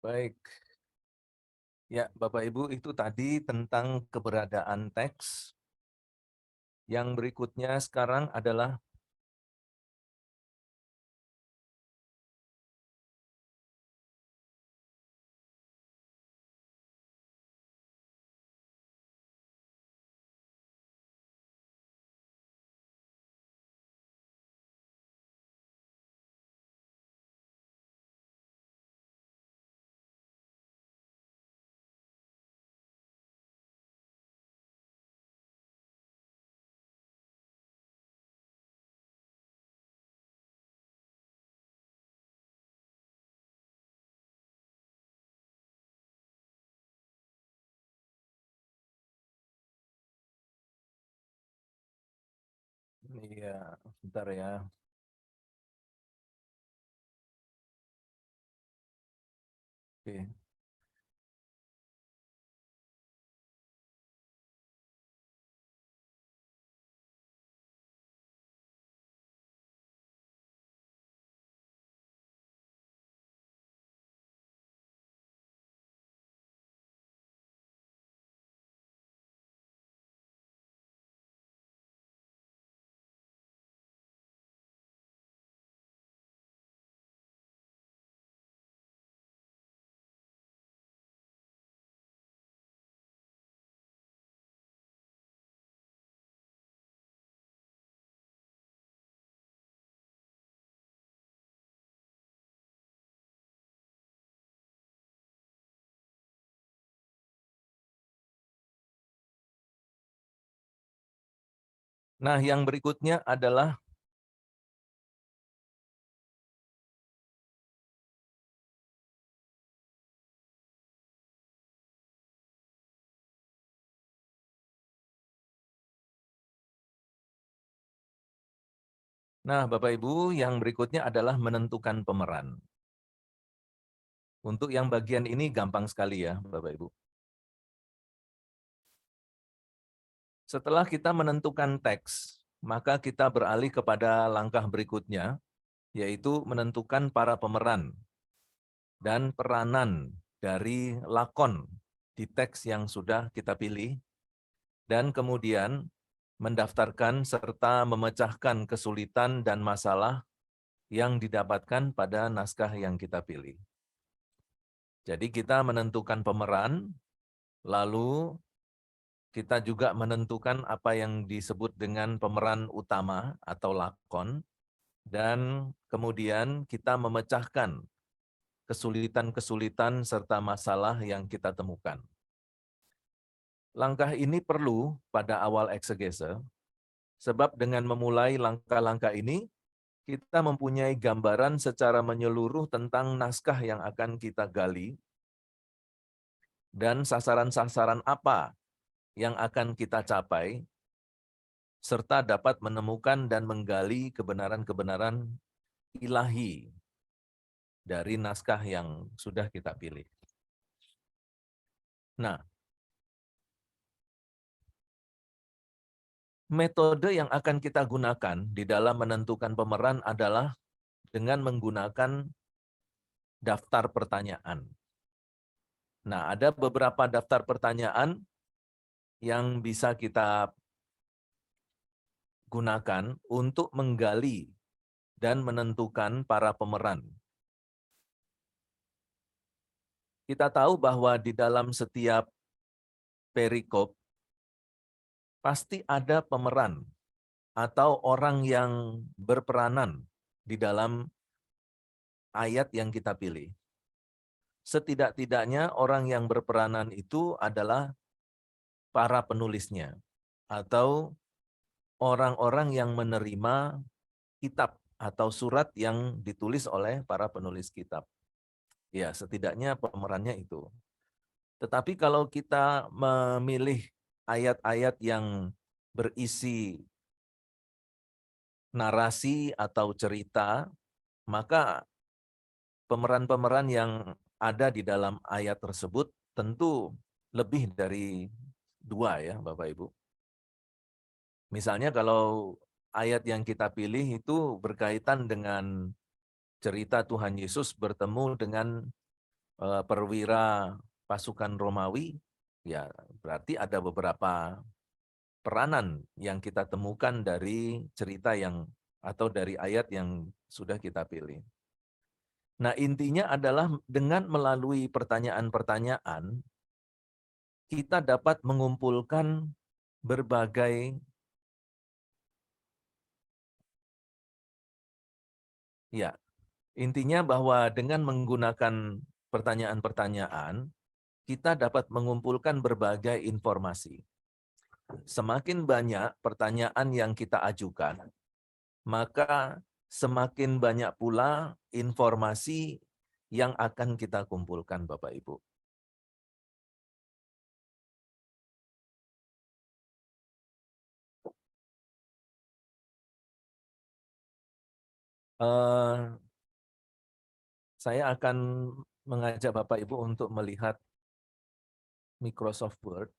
Baik, ya Bapak Ibu itu tadi tentang keberadaan teks. Yang berikutnya sekarang adalah ya, sebentar ya. Oke. Nah, yang berikutnya adalah Nah, Bapak Ibu, yang berikutnya adalah menentukan pemeran. Untuk yang bagian ini gampang sekali ya, Bapak Ibu. Setelah kita menentukan teks, maka kita beralih kepada langkah berikutnya, yaitu menentukan para pemeran dan peranan dari lakon di teks yang sudah kita pilih, dan kemudian mendaftarkan serta memecahkan kesulitan dan masalah yang didapatkan pada naskah yang kita pilih. Jadi kita menentukan pemeran, lalu kita juga menentukan apa yang disebut dengan pemeran utama atau lakon, dan kemudian kita memecahkan kesulitan-kesulitan serta masalah yang kita temukan. Langkah ini perlu pada awal eksegese, sebab dengan memulai langkah-langkah ini, kita mempunyai gambaran secara menyeluruh tentang naskah yang akan kita gali dan sasaran-sasaran apa yang akan kita capai, serta dapat menemukan dan menggali kebenaran-kebenaran ilahi dari naskah yang sudah kita pilih. Nah, metode yang akan kita gunakan di dalam menentukan pemeran adalah dengan menggunakan daftar pertanyaan. Nah, ada beberapa daftar pertanyaan yang bisa kita gunakan untuk menggali dan menentukan para pemeran. Kita tahu bahwa di dalam setiap perikop pasti ada pemeran atau orang yang berperanan di dalam ayat yang kita pilih. Setidak-tidaknya orang yang berperanan itu adalah para penulisnya atau orang-orang yang menerima kitab atau surat yang ditulis oleh para penulis kitab. Ya, setidaknya pemerannya itu. Tetapi kalau kita memilih ayat-ayat yang berisi narasi atau cerita, maka pemeran-pemeran yang ada di dalam ayat tersebut tentu lebih dari 2 ya, Bapak Ibu. Misalnya kalau ayat yang kita pilih itu berkaitan dengan cerita Tuhan Yesus bertemu dengan perwira pasukan Romawi, ya berarti ada beberapa peranan yang kita temukan dari cerita yang atau dari ayat yang sudah kita pilih. Nah, intinya adalah dengan melalui pertanyaan-pertanyaan, kita dapat mengumpulkan berbagai, ya, intinya bahwa dengan menggunakan pertanyaan-pertanyaan, kita dapat mengumpulkan berbagai informasi. Semakin banyak pertanyaan yang kita ajukan, maka semakin banyak pula informasi yang akan kita kumpulkan, Bapak Ibu. Saya akan mengajak Bapak Ibu untuk melihat Microsoft Word,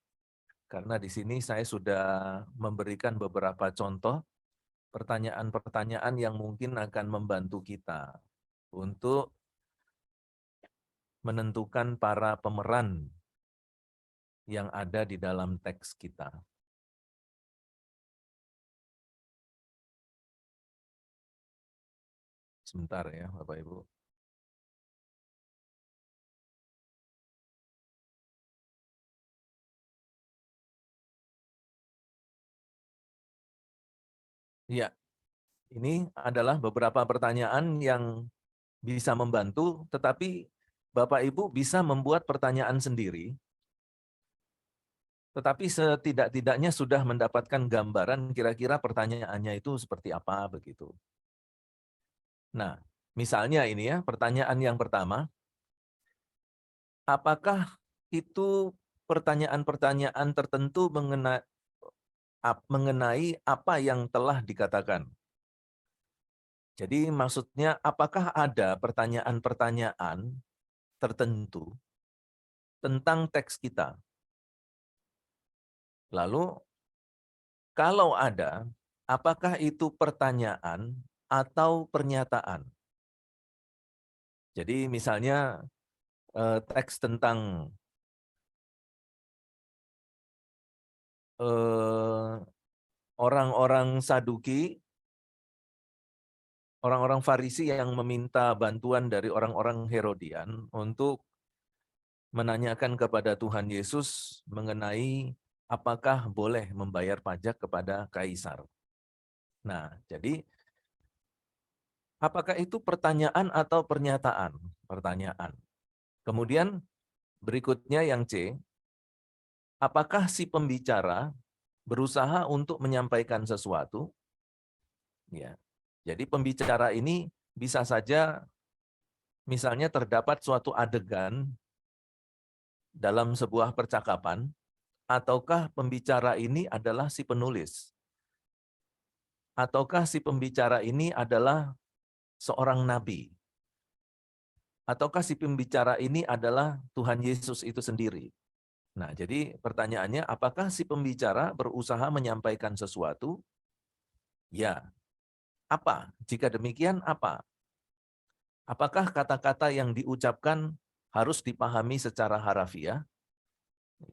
karena di sini saya sudah memberikan beberapa contoh pertanyaan-pertanyaan yang mungkin akan membantu kita untuk menentukan para pemeran yang ada di dalam teks kita. Sebentar ya, Bapak Ibu. Ya, ini adalah beberapa pertanyaan yang bisa membantu, tetapi Bapak Ibu bisa membuat pertanyaan sendiri, tetapi setidak-tidaknya sudah mendapatkan gambaran kira-kira pertanyaannya itu seperti apa begitu. Nah, misalnya ini ya, pertanyaan yang pertama, apakah itu pertanyaan-pertanyaan tertentu mengenai apa yang telah dikatakan? Jadi maksudnya apakah ada pertanyaan-pertanyaan tertentu tentang teks kita? Lalu kalau ada, apakah itu pertanyaan atau pernyataan? Jadi misalnya teks tentang orang-orang Saduki, orang-orang Farisi yang meminta bantuan dari orang-orang Herodian untuk menanyakan kepada Tuhan Yesus mengenai apakah boleh membayar pajak kepada kaisar. Nah, jadi apakah itu pertanyaan atau pernyataan? Pertanyaan. Kemudian berikutnya yang C, apakah si pembicara berusaha untuk menyampaikan sesuatu? Ya. Jadi pembicara ini bisa saja misalnya terdapat suatu adegan dalam sebuah percakapan, ataukah pembicara ini adalah si penulis? Ataukah si pembicara ini adalah seorang nabi? Ataukah si pembicara ini adalah Tuhan Yesus itu sendiri? Nah, jadi pertanyaannya, apakah si pembicara berusaha menyampaikan sesuatu? Ya. Apa? Jika demikian, apa? Apakah kata-kata yang diucapkan harus dipahami secara harafiah?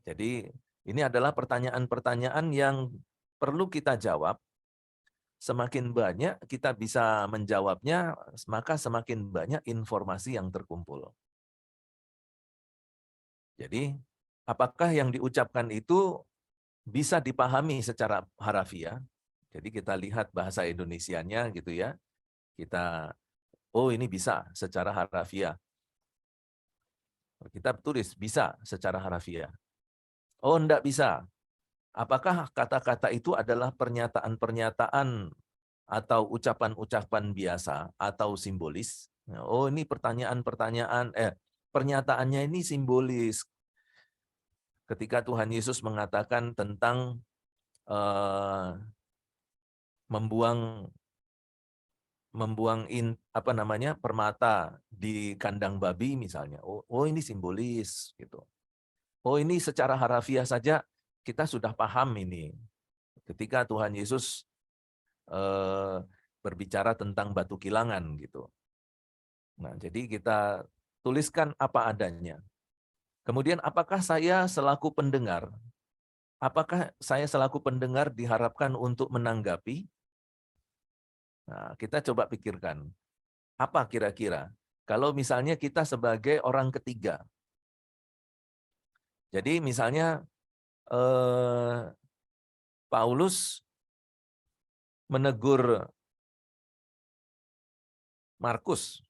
Jadi, ini adalah pertanyaan-pertanyaan yang perlu kita jawab. Semakin banyak kita bisa menjawabnya, maka semakin banyak informasi yang terkumpul. Jadi, apakah yang diucapkan itu bisa dipahami secara harafiah? Jadi kita lihat bahasa Indonesianya gitu ya. Kita, oh ini bisa secara harafiah. Kita tulis bisa secara harafiah. Oh enggak bisa. Apakah kata-kata itu adalah pernyataan-pernyataan atau ucapan-ucapan biasa atau simbolis? Oh ini pernyataannya ini simbolis. Ketika Tuhan Yesus mengatakan tentang membuang permata di kandang babi misalnya. Oh ini simbolis gitu. Oh ini secara harafiah saja kita sudah paham ini. Ketika Tuhan Yesus berbicara tentang batu kilangan gitu. Nah, jadi kita tuliskan apa adanya. Kemudian apakah saya selaku pendengar, diharapkan untuk menanggapi? Nah, kita coba pikirkan, apa kira-kira? Kalau misalnya kita sebagai orang ketiga, jadi misalnya Paulus menegur Markus.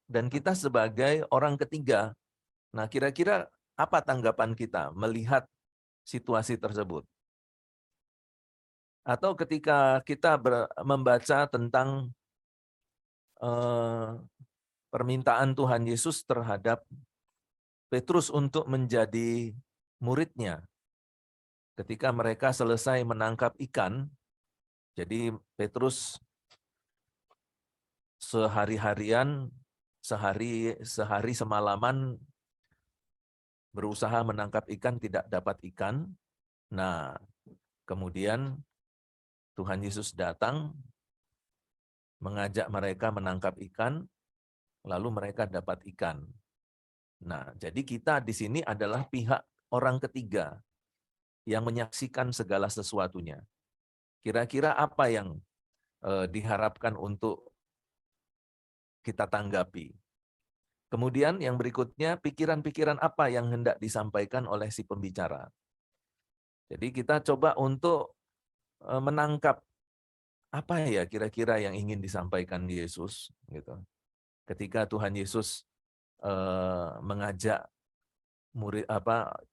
Dan kita sebagai orang ketiga. Nah, kira-kira apa tanggapan kita melihat situasi tersebut? Atau ketika kita membaca tentang permintaan Tuhan Yesus terhadap Petrus untuk menjadi muridnya. Ketika mereka selesai menangkap ikan, jadi Petrus sehari-harian, sehari semalaman berusaha menangkap ikan, tidak dapat ikan. Nah, kemudian Tuhan Yesus datang, mengajak mereka menangkap ikan, lalu mereka dapat ikan. Nah, jadi kita di sini adalah pihak orang ketiga yang menyaksikan segala sesuatunya. Kira-kira apa yang diharapkan untuk kita tanggapi? Kemudian yang berikutnya, pikiran-pikiran apa yang hendak disampaikan oleh si pembicara. Jadi kita coba untuk menangkap apa ya kira-kira yang ingin disampaikan Yesus, gitu. Ketika Tuhan Yesus mengajak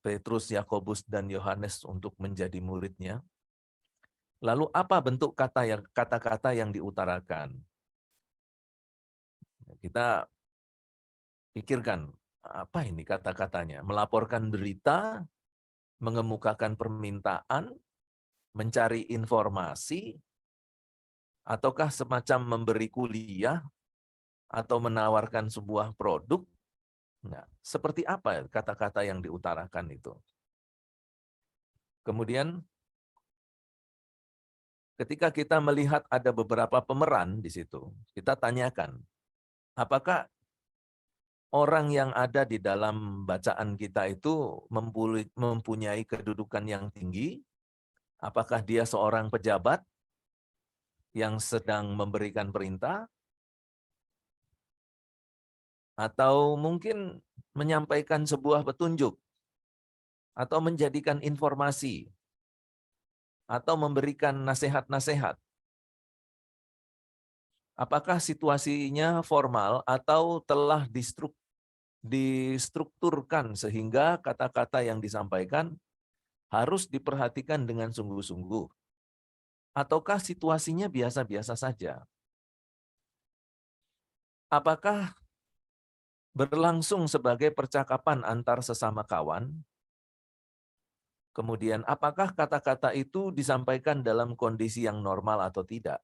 Petrus, Yakobus, dan Yohanes untuk menjadi muridnya. Lalu apa bentuk kata-kata yang diutarakan? Kita pikirkan, apa ini kata-katanya? Melaporkan berita, mengemukakan permintaan, mencari informasi, ataukah semacam memberi kuliah, atau menawarkan sebuah produk? Nah, seperti apa kata-kata yang diutarakan itu? Kemudian, ketika kita melihat ada beberapa pemeran di situ, kita tanyakan, apakah orang yang ada di dalam bacaan kita itu mempunyai kedudukan yang tinggi? Apakah dia seorang pejabat yang sedang memberikan perintah? Atau mungkin menyampaikan sebuah petunjuk? Atau menjadikan informasi? Atau memberikan nasihat-nasihat? Apakah situasinya formal atau telah distrukturkan sehingga kata-kata yang disampaikan harus diperhatikan dengan sungguh-sungguh? Ataukah situasinya biasa-biasa saja? Apakah berlangsung sebagai percakapan antar sesama kawan? Kemudian, apakah kata-kata itu disampaikan dalam kondisi yang normal atau tidak?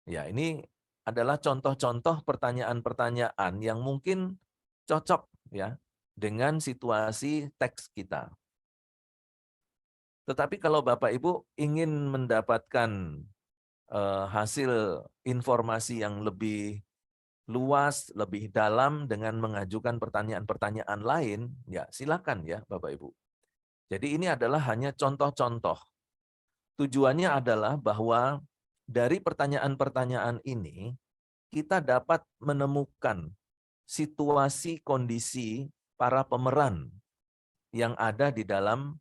Ya, ini adalah contoh-contoh pertanyaan-pertanyaan yang mungkin cocok ya dengan situasi teks kita. Tetapi kalau Bapak Ibu ingin mendapatkan hasil informasi yang lebih luas, lebih dalam dengan mengajukan pertanyaan-pertanyaan lain, ya silakan ya Bapak Ibu. Jadi ini adalah hanya contoh-contoh. Tujuannya adalah bahwa dari pertanyaan-pertanyaan ini, kita dapat menemukan situasi kondisi para pemeran yang ada di dalam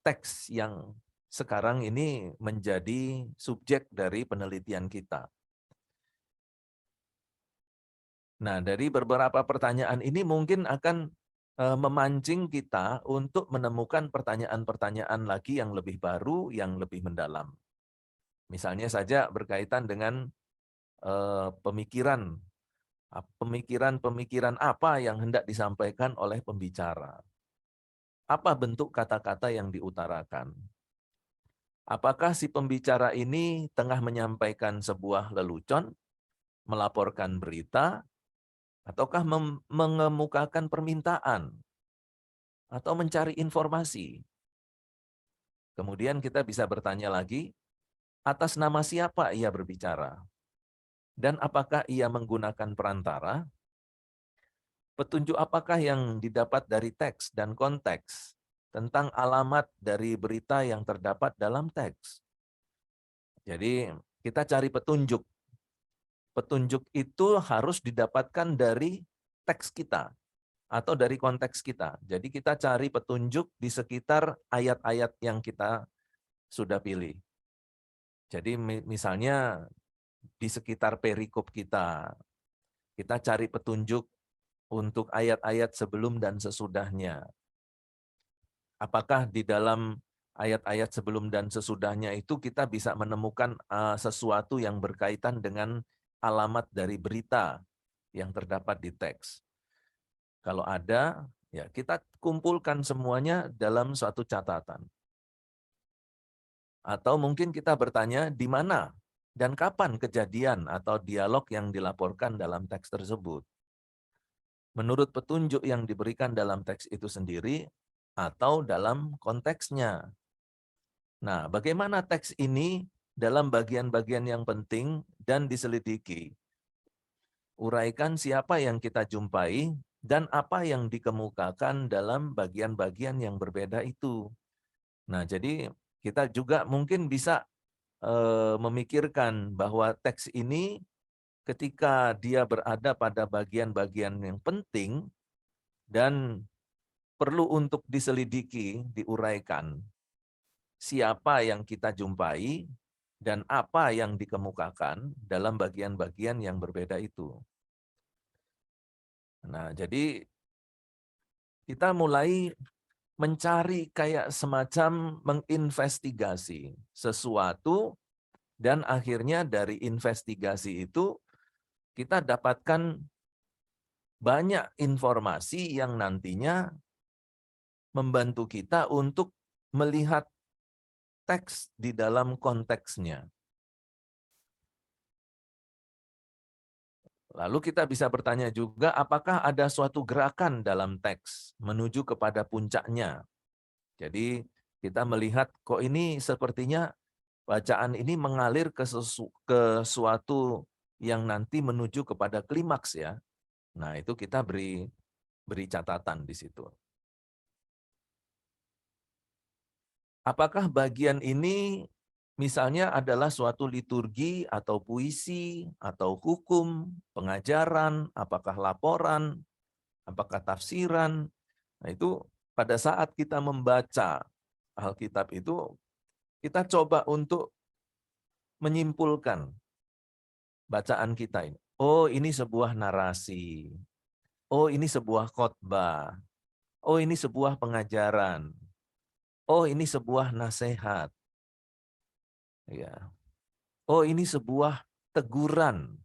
teks yang sekarang ini menjadi subjek dari penelitian kita. Nah, dari beberapa pertanyaan ini mungkin akan memancing kita untuk menemukan pertanyaan-pertanyaan lagi yang lebih baru, yang lebih mendalam. Misalnya saja berkaitan dengan pemikiran apa yang hendak disampaikan oleh pembicara. Apa bentuk kata-kata yang diutarakan? Apakah si pembicara ini tengah menyampaikan sebuah lelucon, melaporkan berita, ataukah mengemukakan permintaan, atau mencari informasi? Kemudian kita bisa bertanya lagi, atas nama siapa ia berbicara? dan apakah ia menggunakan perantara? Petunjuk apakah yang didapat dari teks dan konteks tentang alamat dari berita yang terdapat dalam teks? Jadi kita cari petunjuk. Petunjuk itu harus didapatkan dari teks kita atau dari konteks kita. Jadi kita cari petunjuk di sekitar ayat-ayat yang kita sudah pilih. Jadi misalnya di sekitar perikop kita cari petunjuk untuk ayat-ayat sebelum dan sesudahnya. Apakah di dalam ayat-ayat sebelum dan sesudahnya itu kita bisa menemukan sesuatu yang berkaitan dengan alamat dari berita yang terdapat di teks. Kalau ada, ya kita kumpulkan semuanya dalam suatu catatan. Atau mungkin kita bertanya di mana dan kapan kejadian atau dialog yang dilaporkan dalam teks tersebut. Menurut petunjuk yang diberikan dalam teks itu sendiri atau dalam konteksnya. Nah, bagaimana teks ini dalam bagian-bagian yang penting dan diselidiki? Uraikan siapa yang kita jumpai dan apa yang dikemukakan dalam bagian-bagian yang berbeda itu. Nah, jadi kita juga mungkin bisa memikirkan bahwa teks ini ketika dia berada pada bagian-bagian yang penting dan perlu untuk diselidiki, diuraikan, siapa yang kita jumpai dan apa yang dikemukakan dalam bagian-bagian yang berbeda itu. Nah, jadi kita mulai mencari kayak semacam menginvestigasi sesuatu dan akhirnya dari investigasi itu kita dapatkan banyak informasi yang nantinya membantu kita untuk melihat teks di dalam konteksnya. Lalu kita bisa bertanya juga, apakah ada suatu gerakan dalam teks menuju kepada puncaknya? Jadi kita melihat, kok ini sepertinya bacaan ini mengalir ke suatu yang nanti menuju kepada klimaks ya. Nah itu kita beri catatan di situ. Apakah bagian ini misalnya adalah suatu liturgi atau puisi atau hukum, pengajaran, apakah laporan, apakah tafsiran. Nah, itu pada saat kita membaca Alkitab itu, kita coba untuk menyimpulkan bacaan kita ini. Oh, ini sebuah narasi. Oh, ini sebuah khotbah. Oh, ini sebuah pengajaran. Oh, ini sebuah nasihat. Ya. Oh, ini sebuah teguran.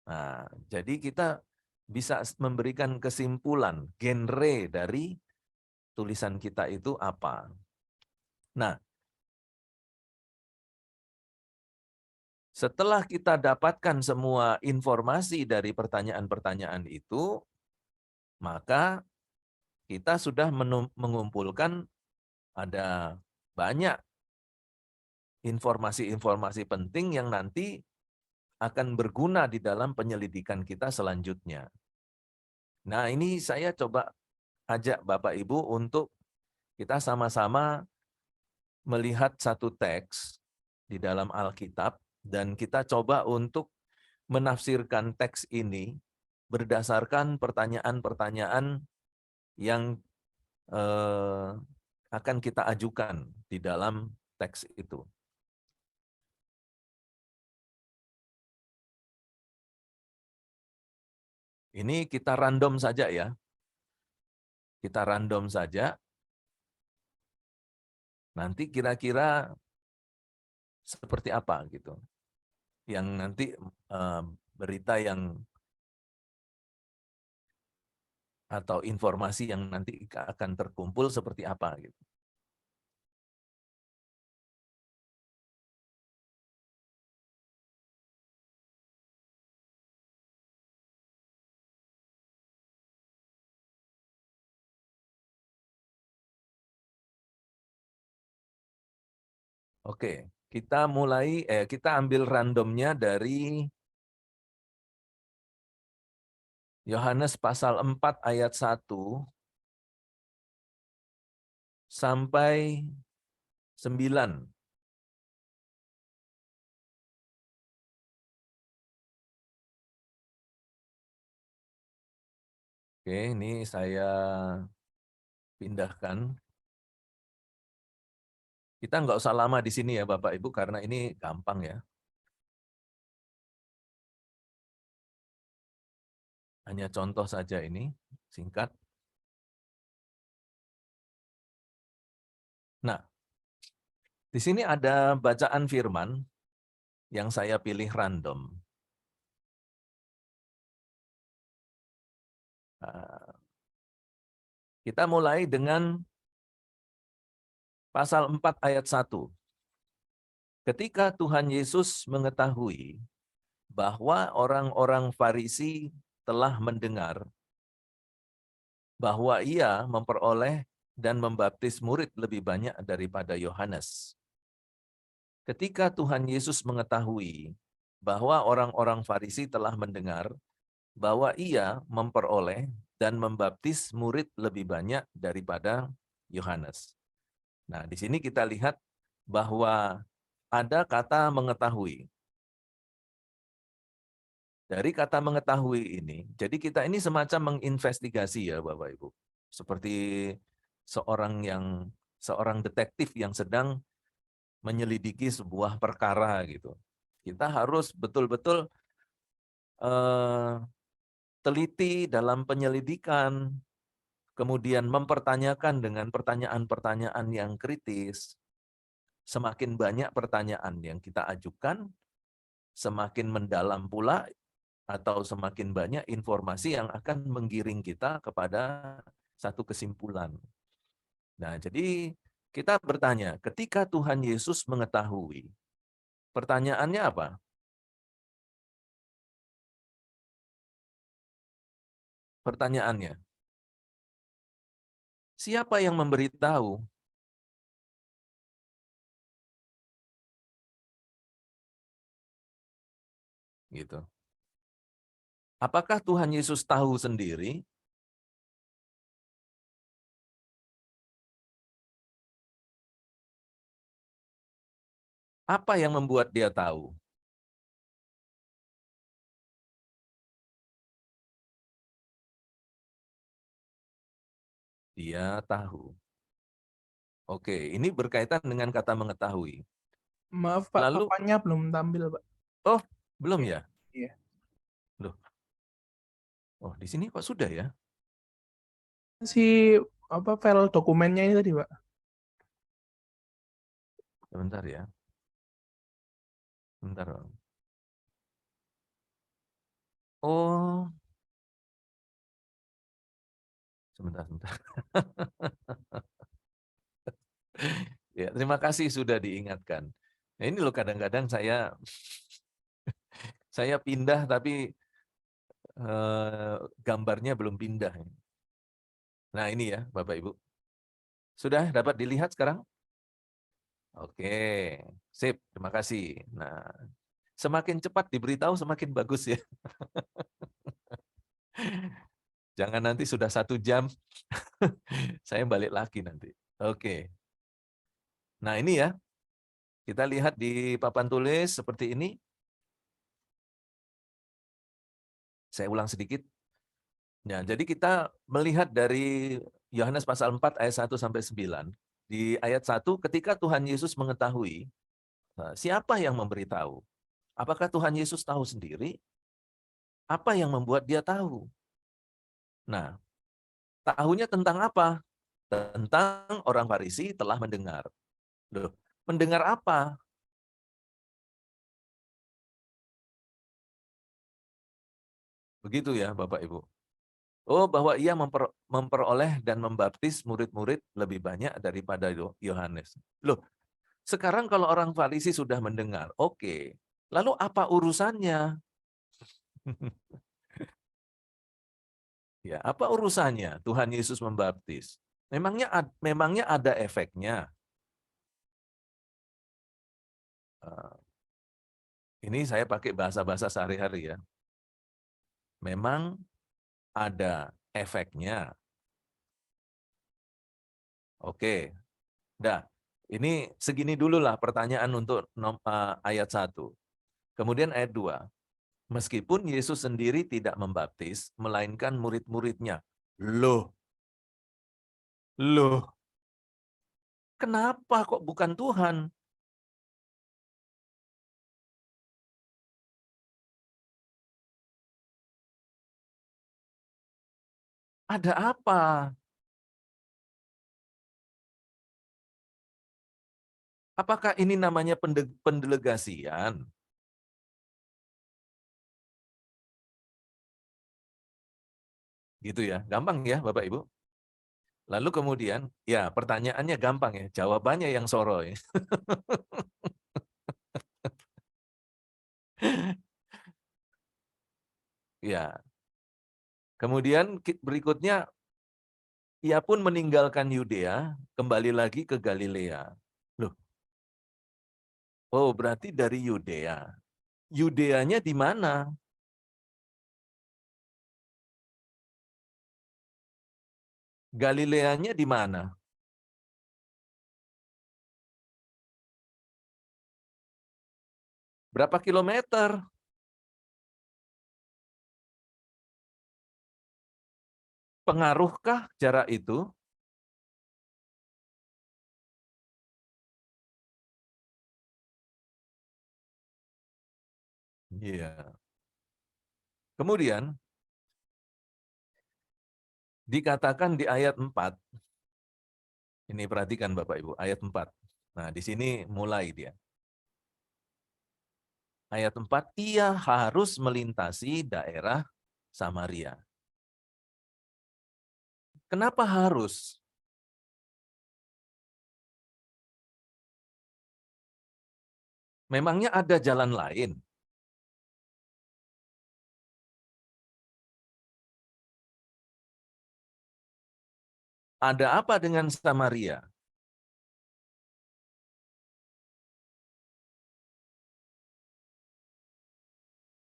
Nah, jadi kita bisa memberikan kesimpulan genre dari tulisan kita itu apa. Nah, setelah kita dapatkan semua informasi dari pertanyaan-pertanyaan itu, maka kita sudah mengumpulkan ada banyak informasi-informasi penting yang nanti akan berguna di dalam penyelidikan kita selanjutnya. Nah, ini saya coba ajak Bapak Ibu untuk kita sama-sama melihat satu teks di dalam Alkitab dan kita coba untuk menafsirkan teks ini berdasarkan pertanyaan-pertanyaan yang akan kita ajukan di dalam teks itu. Ini kita random saja ya. Kita random saja. Nanti kira-kira seperti apa gitu. Yang nanti berita yang atau informasi yang nanti akan terkumpul seperti apa gitu. Oke, kita ambil randomnya dari Yohanes pasal 4 ayat 1 sampai 9. Oke, ini saya pindahkan. Kita nggak usah lama di sini ya Bapak Ibu, karena ini gampang ya. Hanya contoh saja ini, singkat. Nah, di sini ada bacaan firman yang saya pilih random. Kita mulai dengan pasal 4 ayat 1. Ketika Tuhan Yesus mengetahui bahwa orang-orang Farisi telah mendengar bahwa ia memperoleh dan membaptis murid lebih banyak daripada Yohanes. Ketika Tuhan Yesus mengetahui bahwa orang-orang Farisi telah mendengar bahwa ia memperoleh dan membaptis murid lebih banyak daripada Yohanes. Nah, di sini kita lihat bahwa ada kata mengetahui. Dari kata mengetahui ini, jadi kita ini semacam menginvestigasi ya Bapak Ibu. Seperti seorang detektif yang sedang menyelidiki sebuah perkara gitu. Kita harus betul-betul teliti dalam penyelidikan, kemudian mempertanyakan dengan pertanyaan-pertanyaan yang kritis. Semakin banyak pertanyaan yang kita ajukan, semakin mendalam pula atau semakin banyak informasi yang akan menggiring kita kepada satu kesimpulan. Nah, jadi kita bertanya, ketika Tuhan Yesus mengetahui, pertanyaannya apa? Pertanyaannya, siapa yang memberitahu? Gitu. Apakah Tuhan Yesus tahu sendiri? Apa yang membuat dia tahu? Dia tahu. Oke, ini berkaitan dengan kata mengetahui. Maaf Pak, Lalu, papannya belum tampil Pak. oh, belum Iya. ya? Iya. Loh, oh di sini kok sudah ya? Si file dokumennya ini tadi Pak. Sebentar ya. Sebentar. Oh, sebentar. Ya, terima kasih sudah diingatkan. Nah, ini loh kadang-kadang saya pindah tapi gambarnya belum pindah. Nah, ini ya, Bapak Ibu. Sudah dapat dilihat sekarang? Oke, sip, terima kasih. Nah, semakin cepat diberitahu semakin bagus ya. Jangan nanti sudah 1 jam, saya balik lagi nanti. Oke. Nah, ini ya, kita lihat di papan tulis seperti ini. Saya ulang sedikit. Ya, jadi kita melihat dari Yohanes pasal 4 ayat 1 sampai 9. Di ayat 1, ketika Tuhan Yesus mengetahui, siapa yang memberitahu? Apakah Tuhan Yesus tahu sendiri? Apa yang membuat dia tahu? Nah, tahunya tentang apa? Tentang orang Farisi telah mendengar. Loh, mendengar apa? Begitu ya, Bapak Ibu. Oh, bahwa ia memperoleh dan membaptis murid-murid lebih banyak daripada Yohanes. Loh, sekarang kalau orang Farisi sudah mendengar, oke. Lalu apa urusannya? Ya, apa urusannya Tuhan Yesus membaptis? Memangnya ada efeknya. Ini saya pakai bahasa-bahasa sehari-hari ya. Memang ada efeknya. Oke. Dah, ini segini dulu lah pertanyaan untuk ayat 1. Kemudian ayat 2. Meskipun Yesus sendiri tidak membaptis, melainkan murid-muridnya. Loh, kenapa kok bukan Tuhan? Ada apa? Apakah ini namanya pendelegasian? Gitu ya, gampang ya Bapak Ibu. Lalu kemudian, ya pertanyaannya gampang ya, jawabannya yang soro ya. Ya. Kemudian berikutnya, ia pun meninggalkan Yudea, kembali lagi ke Galilea. Loh, oh berarti dari Yudea. Yudeanya di mana? Galileanya di mana? Berapa kilometer? Pengaruhkah jarak itu? Iya. Kemudian, dikatakan di ayat 4, ini perhatikan Bapak Ibu, ayat 4. Nah, di sini mulai dia. Ayat 4, ia harus melintasi daerah Samaria. Kenapa harus? Memangnya ada jalan lain? Ada apa dengan Samaria?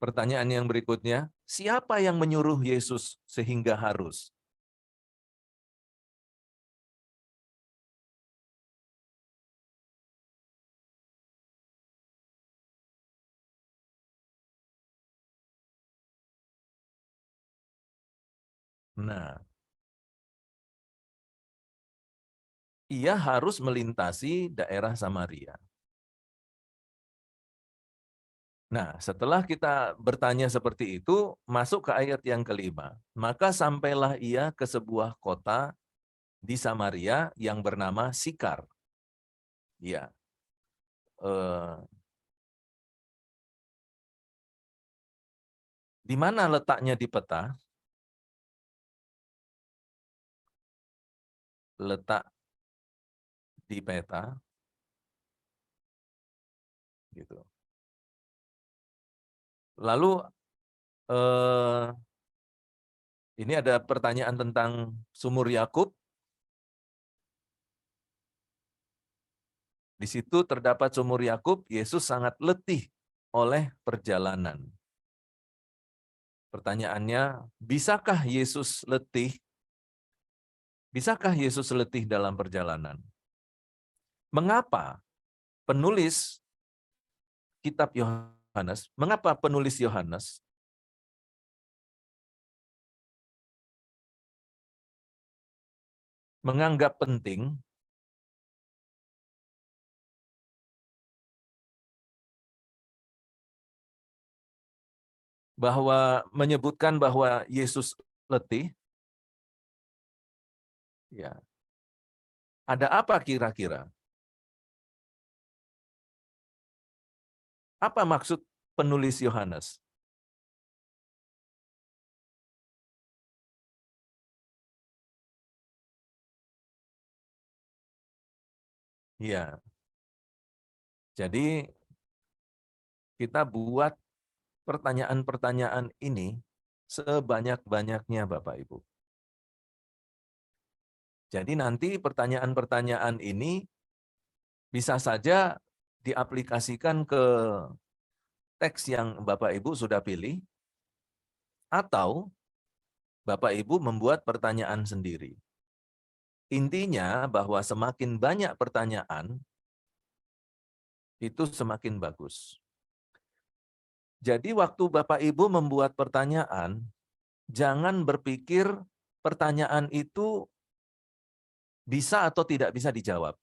Pertanyaan yang berikutnya, siapa yang menyuruh Yesus sehingga harus? Nah, ia harus melintasi daerah Samaria. Nah, setelah kita bertanya seperti itu, masuk ke ayat yang kelima. Maka sampailah ia ke sebuah kota di Samaria yang bernama Sikar. Ya, di mana letaknya di peta? Letak di peta, gitu. Lalu ini ada pertanyaan tentang sumur Yakub. Di situ terdapat sumur Yakub. Yesus sangat letih oleh perjalanan. Pertanyaannya, bisakah Yesus letih? Bisakah Yesus letih dalam perjalanan? Mengapa penulis kitab Yohanes, mengapa penulis Yohanes menganggap penting bahwa menyebutkan bahwa Yesus letih? Ya. Ada apa kira-kira? Apa maksud penulis Yohanes? Ya. Jadi kita buat pertanyaan-pertanyaan ini sebanyak-banyaknya Bapak Ibu. Jadi nanti pertanyaan-pertanyaan ini bisa saja diaplikasikan ke teks yang Bapak Ibu sudah pilih, atau Bapak Ibu membuat pertanyaan sendiri. Intinya bahwa semakin banyak pertanyaan, itu semakin bagus. Jadi waktu Bapak Ibu membuat pertanyaan, jangan berpikir pertanyaan itu bisa atau tidak bisa dijawab.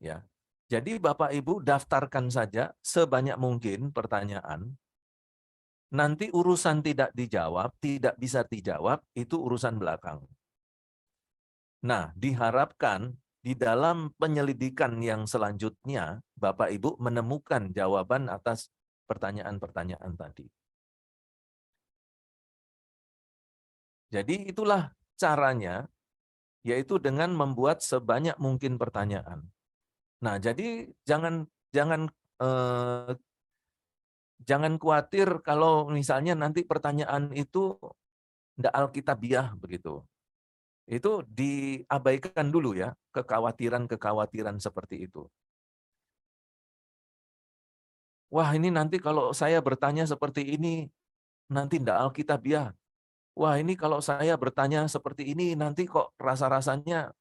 Ya. Jadi Bapak Ibu daftarkan saja sebanyak mungkin pertanyaan. Nanti urusan tidak dijawab, tidak bisa dijawab, itu urusan belakang. Nah, diharapkan di dalam penyelidikan yang selanjutnya, Bapak Ibu menemukan jawaban atas pertanyaan-pertanyaan tadi. Jadi itulah caranya, yaitu dengan membuat sebanyak mungkin pertanyaan. Nah, jadi jangan khawatir kalau misalnya nanti pertanyaan itu tidak alkitabiah begitu. Itu diabaikan dulu ya, kekhawatiran-kekhawatiran seperti itu. Wah, ini nanti kalau saya bertanya seperti ini, nanti tidak alkitabiah. Wah, ini kalau saya bertanya seperti ini, nanti kok rasa-rasanya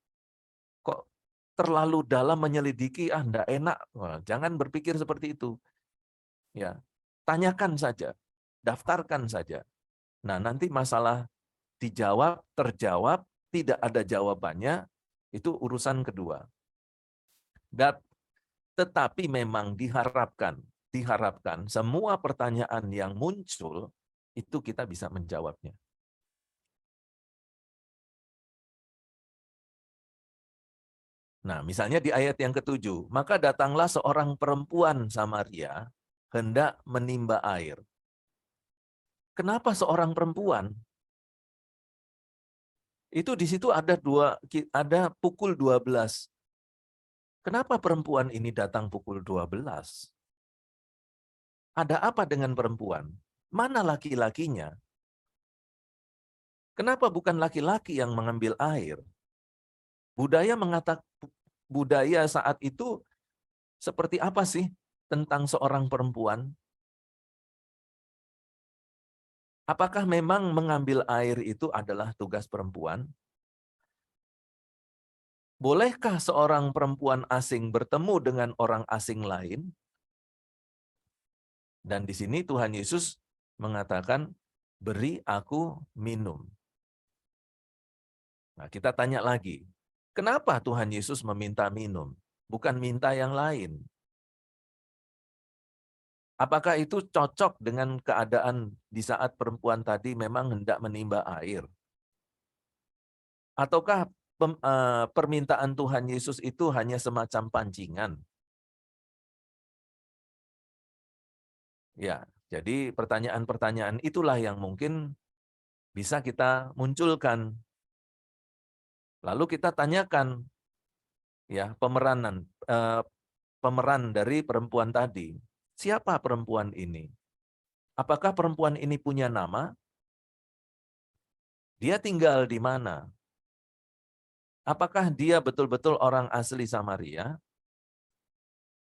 kok terlalu dalam menyelidiki, tidak enak. Wah, jangan berpikir seperti itu. Ya, tanyakan saja, daftarkan saja. Nah, nanti masalah dijawab, terjawab, tidak ada jawabannya, itu urusan kedua. Tetapi memang diharapkan semua pertanyaan yang muncul, itu kita bisa menjawabnya. Nah, misalnya di ayat yang ke-7, maka datanglah seorang perempuan Samaria hendak menimba air. Kenapa seorang perempuan? Itu di situ ada pukul 12. Kenapa perempuan ini datang pukul 12? Ada apa dengan perempuan? Mana laki-lakinya? Kenapa bukan laki-laki yang mengambil air? Budaya saat itu seperti apa sih tentang seorang perempuan? Apakah memang mengambil air itu adalah tugas perempuan? Bolehkah seorang perempuan asing bertemu dengan orang asing lain? Dan di sini Tuhan Yesus mengatakan, beri aku minum. Nah, kita tanya lagi, kenapa Tuhan Yesus meminta minum? Bukan minta yang lain. Apakah itu cocok dengan keadaan di saat perempuan tadi memang hendak menimba air? Ataukah permintaan Tuhan Yesus itu hanya semacam pancingan? Ya, jadi pertanyaan-pertanyaan itulah yang mungkin bisa kita munculkan. Lalu kita tanyakan, ya, pemeran dari perempuan tadi. Siapa perempuan ini? Apakah perempuan ini punya nama? Dia tinggal di mana? Apakah dia betul-betul orang asli Samaria?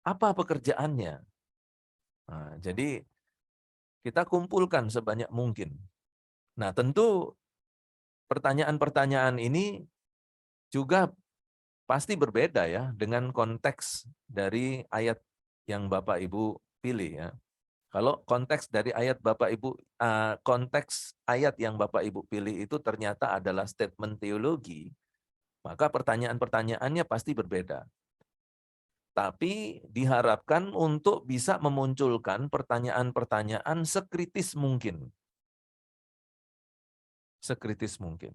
Apa pekerjaannya? Nah, jadi kita kumpulkan sebanyak mungkin. Nah, tentu pertanyaan-pertanyaan ini juga pasti berbeda ya dengan konteks dari ayat yang Bapak Ibu pilih ya. Kalau konteks dari ayat Bapak Ibu, konteks ayat yang Bapak Ibu pilih itu ternyata adalah statement teologi, maka pertanyaan-pertanyaannya pasti berbeda. Tapi diharapkan untuk bisa memunculkan pertanyaan-pertanyaan sekritis mungkin. Sekritis mungkin.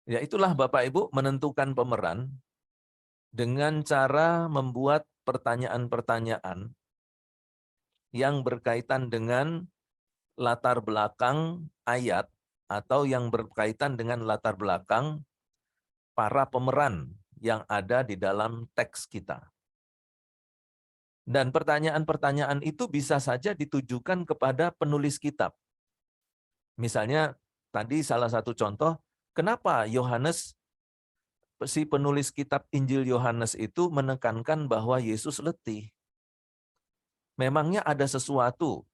Ya itulah Bapak Ibu menentukan pemeran dengan cara membuat pertanyaan-pertanyaan yang berkaitan dengan latar belakang ayat atau yang berkaitan dengan latar belakang para pemeran yang ada di dalam teks kita. Dan pertanyaan-pertanyaan itu bisa saja ditujukan kepada penulis kitab. Misalnya tadi salah satu contoh, kenapa si penulis kitab Injil Yohanes itu menekankan bahwa Yesus letih? memangnya ada sesuatu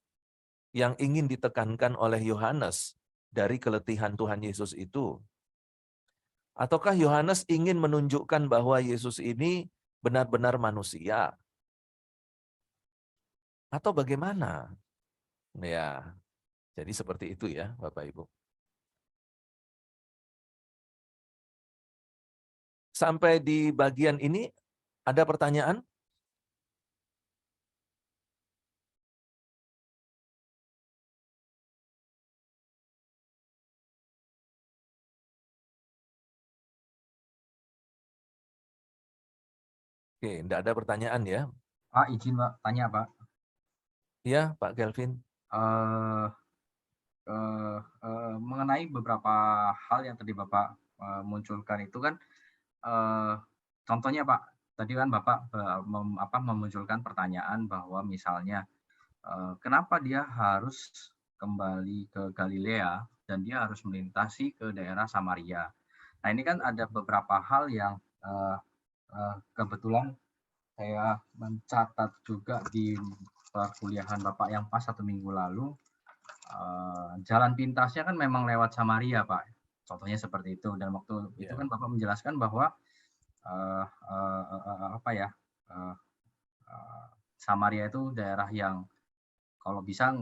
yang ingin ditekankan oleh Yohanes dari keletihan Tuhan Yesus itu? Ataukah Yohanes ingin menunjukkan bahwa Yesus ini benar-benar manusia? Atau bagaimana? Ya, jadi seperti itu ya, Bapak Ibu. Sampai di bagian ini ada pertanyaan? Oke, tidak ada pertanyaan ya. Pak, izin Pak, tanya Pak. Ya, Pak Kelvin. Eh, mengenai beberapa hal yang tadi Bapak munculkan itu kan, contohnya Pak, tadi kan Bapak memunculkan pertanyaan bahwa misalnya kenapa dia harus kembali ke Galilea dan dia harus melintasi ke daerah Samaria. Nah ini kan ada beberapa hal yang kebetulan saya mencatat juga di perkuliahan Bapak yang pas 1 minggu lalu. Jalan pintasnya kan memang lewat Samaria, Pak. Contohnya seperti itu. Dan waktu itu kan Bapak menjelaskan bahwa Samaria itu daerah yang kalau bisa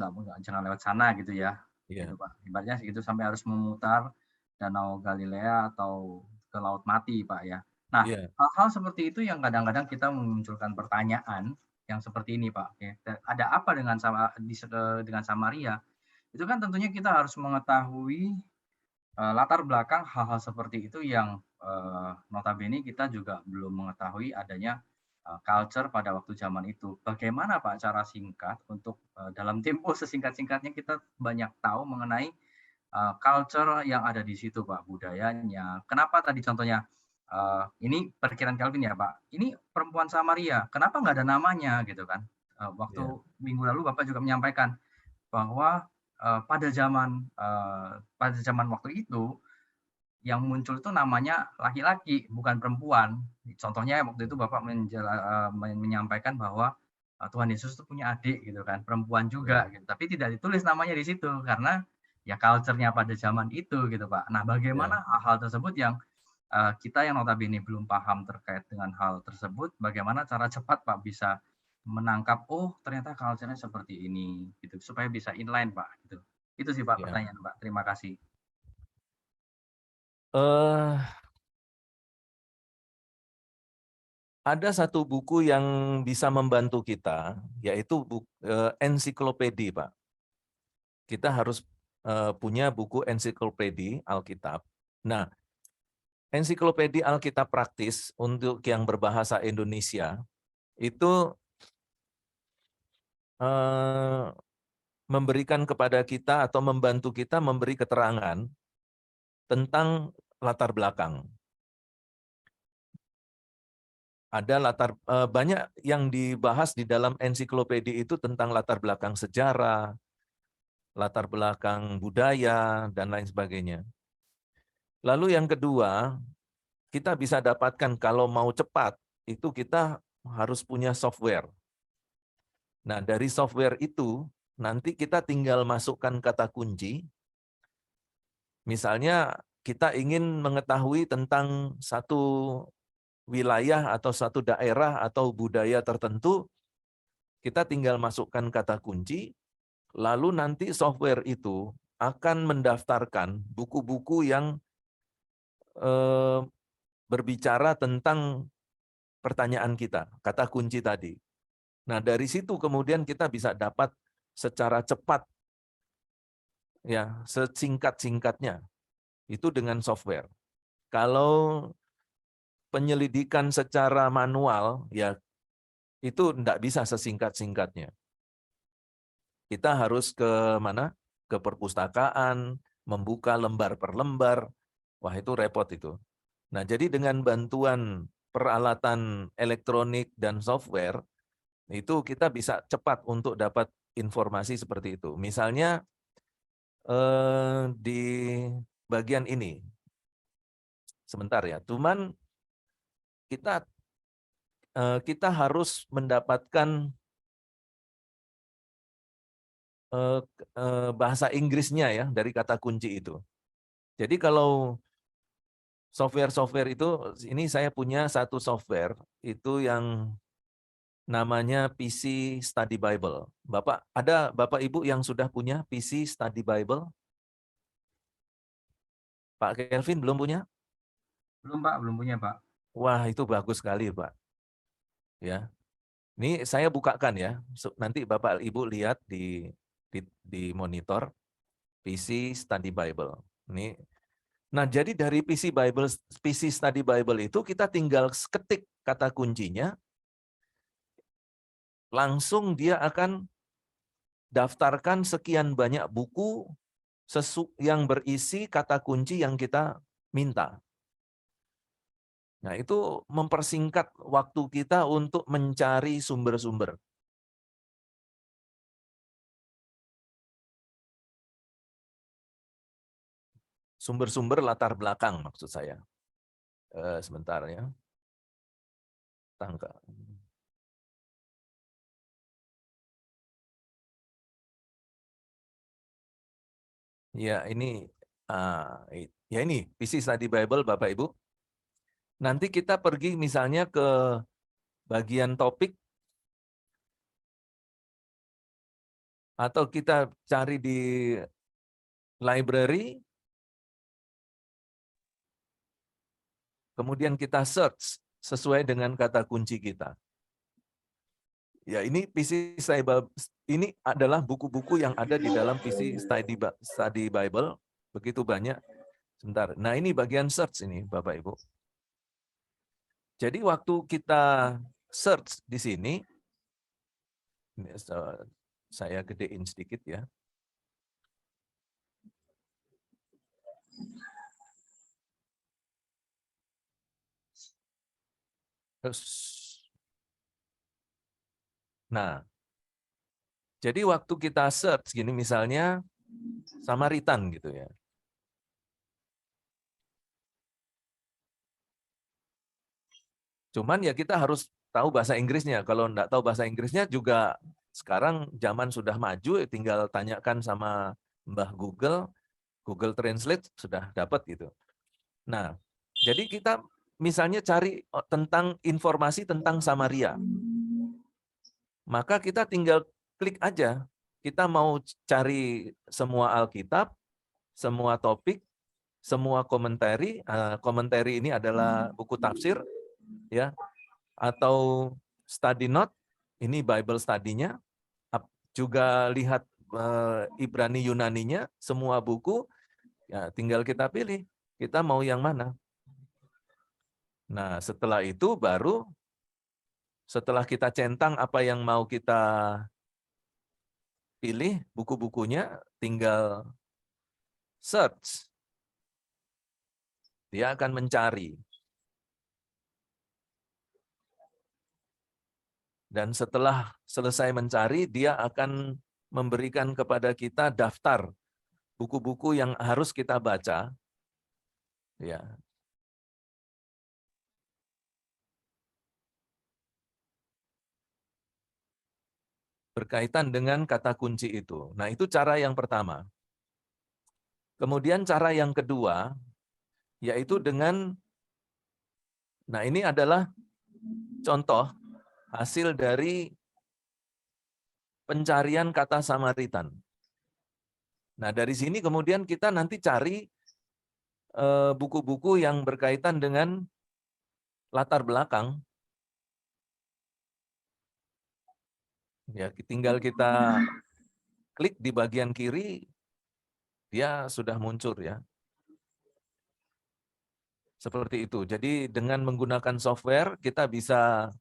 jangan lewat sana gitu ya. Gitu, Pak. Ibaratnya segitu sampai harus memutar Danau Galilea atau ke Laut Mati, Pak ya. Nah, hal-hal seperti itu yang kadang-kadang kita memunculkan pertanyaan yang seperti ini, Pak. Ya. Ada apa dengan Samaria? Itu kan tentunya kita harus mengetahui latar belakang hal-hal seperti itu yang notabene kita juga belum mengetahui adanya culture pada waktu zaman itu. Bagaimana Pak cara singkat untuk dalam tempo sesingkat-singkatnya kita banyak tahu mengenai culture yang ada di situ Pak, budayanya. Kenapa tadi contohnya ini perkiraan Calvin ya Pak, ini perempuan Samaria, kenapa nggak ada namanya gitu kan? Waktu minggu lalu Bapak juga menyampaikan bahwa pada zaman waktu itu yang muncul itu namanya laki-laki bukan perempuan. Contohnya waktu itu Bapak menyampaikan bahwa Tuhan Yesus itu punya adik gitu kan, perempuan juga gitu. Tapi tidak ditulis namanya di situ karena ya culture-nya pada zaman itu gitu Pak. Nah, bagaimana hal tersebut yang kita yang notabene belum paham terkait dengan hal tersebut, bagaimana cara cepat Pak bisa menangkap, oh ternyata culture-nya seperti ini, gitu, supaya bisa inline Pak, gitu. Itu sih Pak pertanyaan Pak, terima kasih. Ada satu buku yang bisa membantu kita, yaitu ensiklopedi, Pak. Kita harus punya buku ensiklopedi Alkitab. Nah, ensiklopedi Alkitab praktis untuk yang berbahasa Indonesia itu memberikan kepada kita atau membantu kita memberi keterangan tentang latar belakang. Ada banyak yang dibahas di dalam ensiklopedi itu tentang latar belakang sejarah, latar belakang budaya, dan lain sebagainya. Lalu yang kedua, kita bisa dapatkan kalau mau cepat, itu kita harus punya software. Nah, dari software itu, nanti kita tinggal masukkan kata kunci. Misalnya, kita ingin mengetahui tentang satu wilayah atau satu daerah atau budaya tertentu, kita tinggal masukkan kata kunci, lalu nanti software itu akan mendaftarkan buku-buku yang berbicara tentang pertanyaan kita, kata kunci tadi. Nah, dari situ kemudian kita bisa dapat secara cepat, ya, sesingkat-singkatnya, itu dengan software. Kalau penyelidikan secara manual, ya itu tidak bisa sesingkat-singkatnya. Kita harus ke mana? Ke perpustakaan, membuka lembar per lembar. Wah, itu repot itu. Nah, jadi dengan bantuan peralatan elektronik dan software, itu kita bisa cepat untuk dapat informasi seperti itu. Misalnya di bagian ini, sebentar ya, cuman kita harus mendapatkan bahasa Inggrisnya ya dari kata kunci itu. Jadi kalau software-software itu, ini saya punya satu software itu yang namanya PC Study Bible. Ada Bapak Ibu yang sudah punya PC Study Bible? Pak Kelvin belum punya? Belum Pak, belum punya Pak. Wah, itu bagus sekali Pak. Ya, ini saya bukakan ya. Nanti Bapak Ibu lihat di monitor PC Study Bible. Ini. Nah, jadi dari PC Study Bible itu kita tinggal ketik kata kuncinya, langsung dia akan daftarkan sekian banyak buku yang berisi kata kunci yang kita minta. Nah, itu mempersingkat waktu kita untuk mencari sumber-sumber. Sumber-sumber latar belakang maksud saya. Sebentar ya. Tangkap. Ya, ini PC Study Bible Bapak Ibu. Nanti kita pergi misalnya ke bagian topik atau kita cari di library, kemudian kita search sesuai dengan kata kunci kita. Ya, ini PC ini adalah buku-buku yang ada di dalam PC Study Bible, begitu banyak. Sebentar. Nah, ini bagian search ini, Bapak Ibu. Jadi waktu kita search di sini, saya gedein sedikit ya. Nah, jadi waktu kita search gini misalnya Samaritan gitu ya. Cuman ya kita harus tahu bahasa Inggrisnya. Kalau enggak tahu bahasa Inggrisnya juga sekarang zaman sudah maju, tinggal tanyakan sama Mbah Google, Google Translate sudah dapat gitu. Nah, jadi kita misalnya cari tentang informasi tentang Samaria. Maka kita tinggal klik aja. Kita mau cari semua Alkitab, semua topik, semua komentari. Komentari ini adalah buku tafsir, ya, atau study note. Ini Bible study-nya. Juga lihat Ibrani Yunaninya, semua buku. Ya, tinggal kita pilih. Kita mau yang mana? Nah, setelah itu baru setelah kita centang apa yang mau kita pilih buku-bukunya, tinggal search. Dia akan mencari. Dan setelah selesai mencari, dia akan memberikan kepada kita daftar buku-buku yang harus kita baca. Ya. Berkaitan dengan kata kunci itu. Nah, itu cara yang pertama. Kemudian cara yang kedua, yaitu dengan, nah ini adalah contoh hasil dari pencarian kata Samaritan. Nah, dari sini kemudian kita nanti cari buku-buku yang berkaitan dengan latar belakang. Ya, tinggal kita klik di bagian kiri, dia sudah muncul ya. Seperti itu. Jadi dengan menggunakan software, kita bisa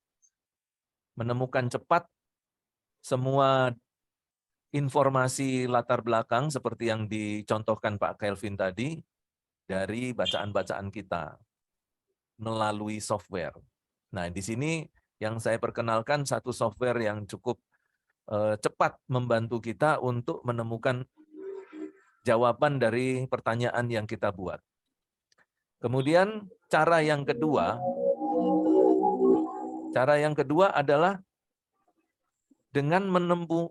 menemukan cepat semua informasi latar belakang seperti yang dicontohkan Pak Kelvin tadi dari bacaan-bacaan kita melalui software. Nah, di sini yang saya perkenalkan satu software yang cukup cepat membantu kita untuk menemukan jawaban dari pertanyaan yang kita buat. Kemudian cara yang kedua adalah dengan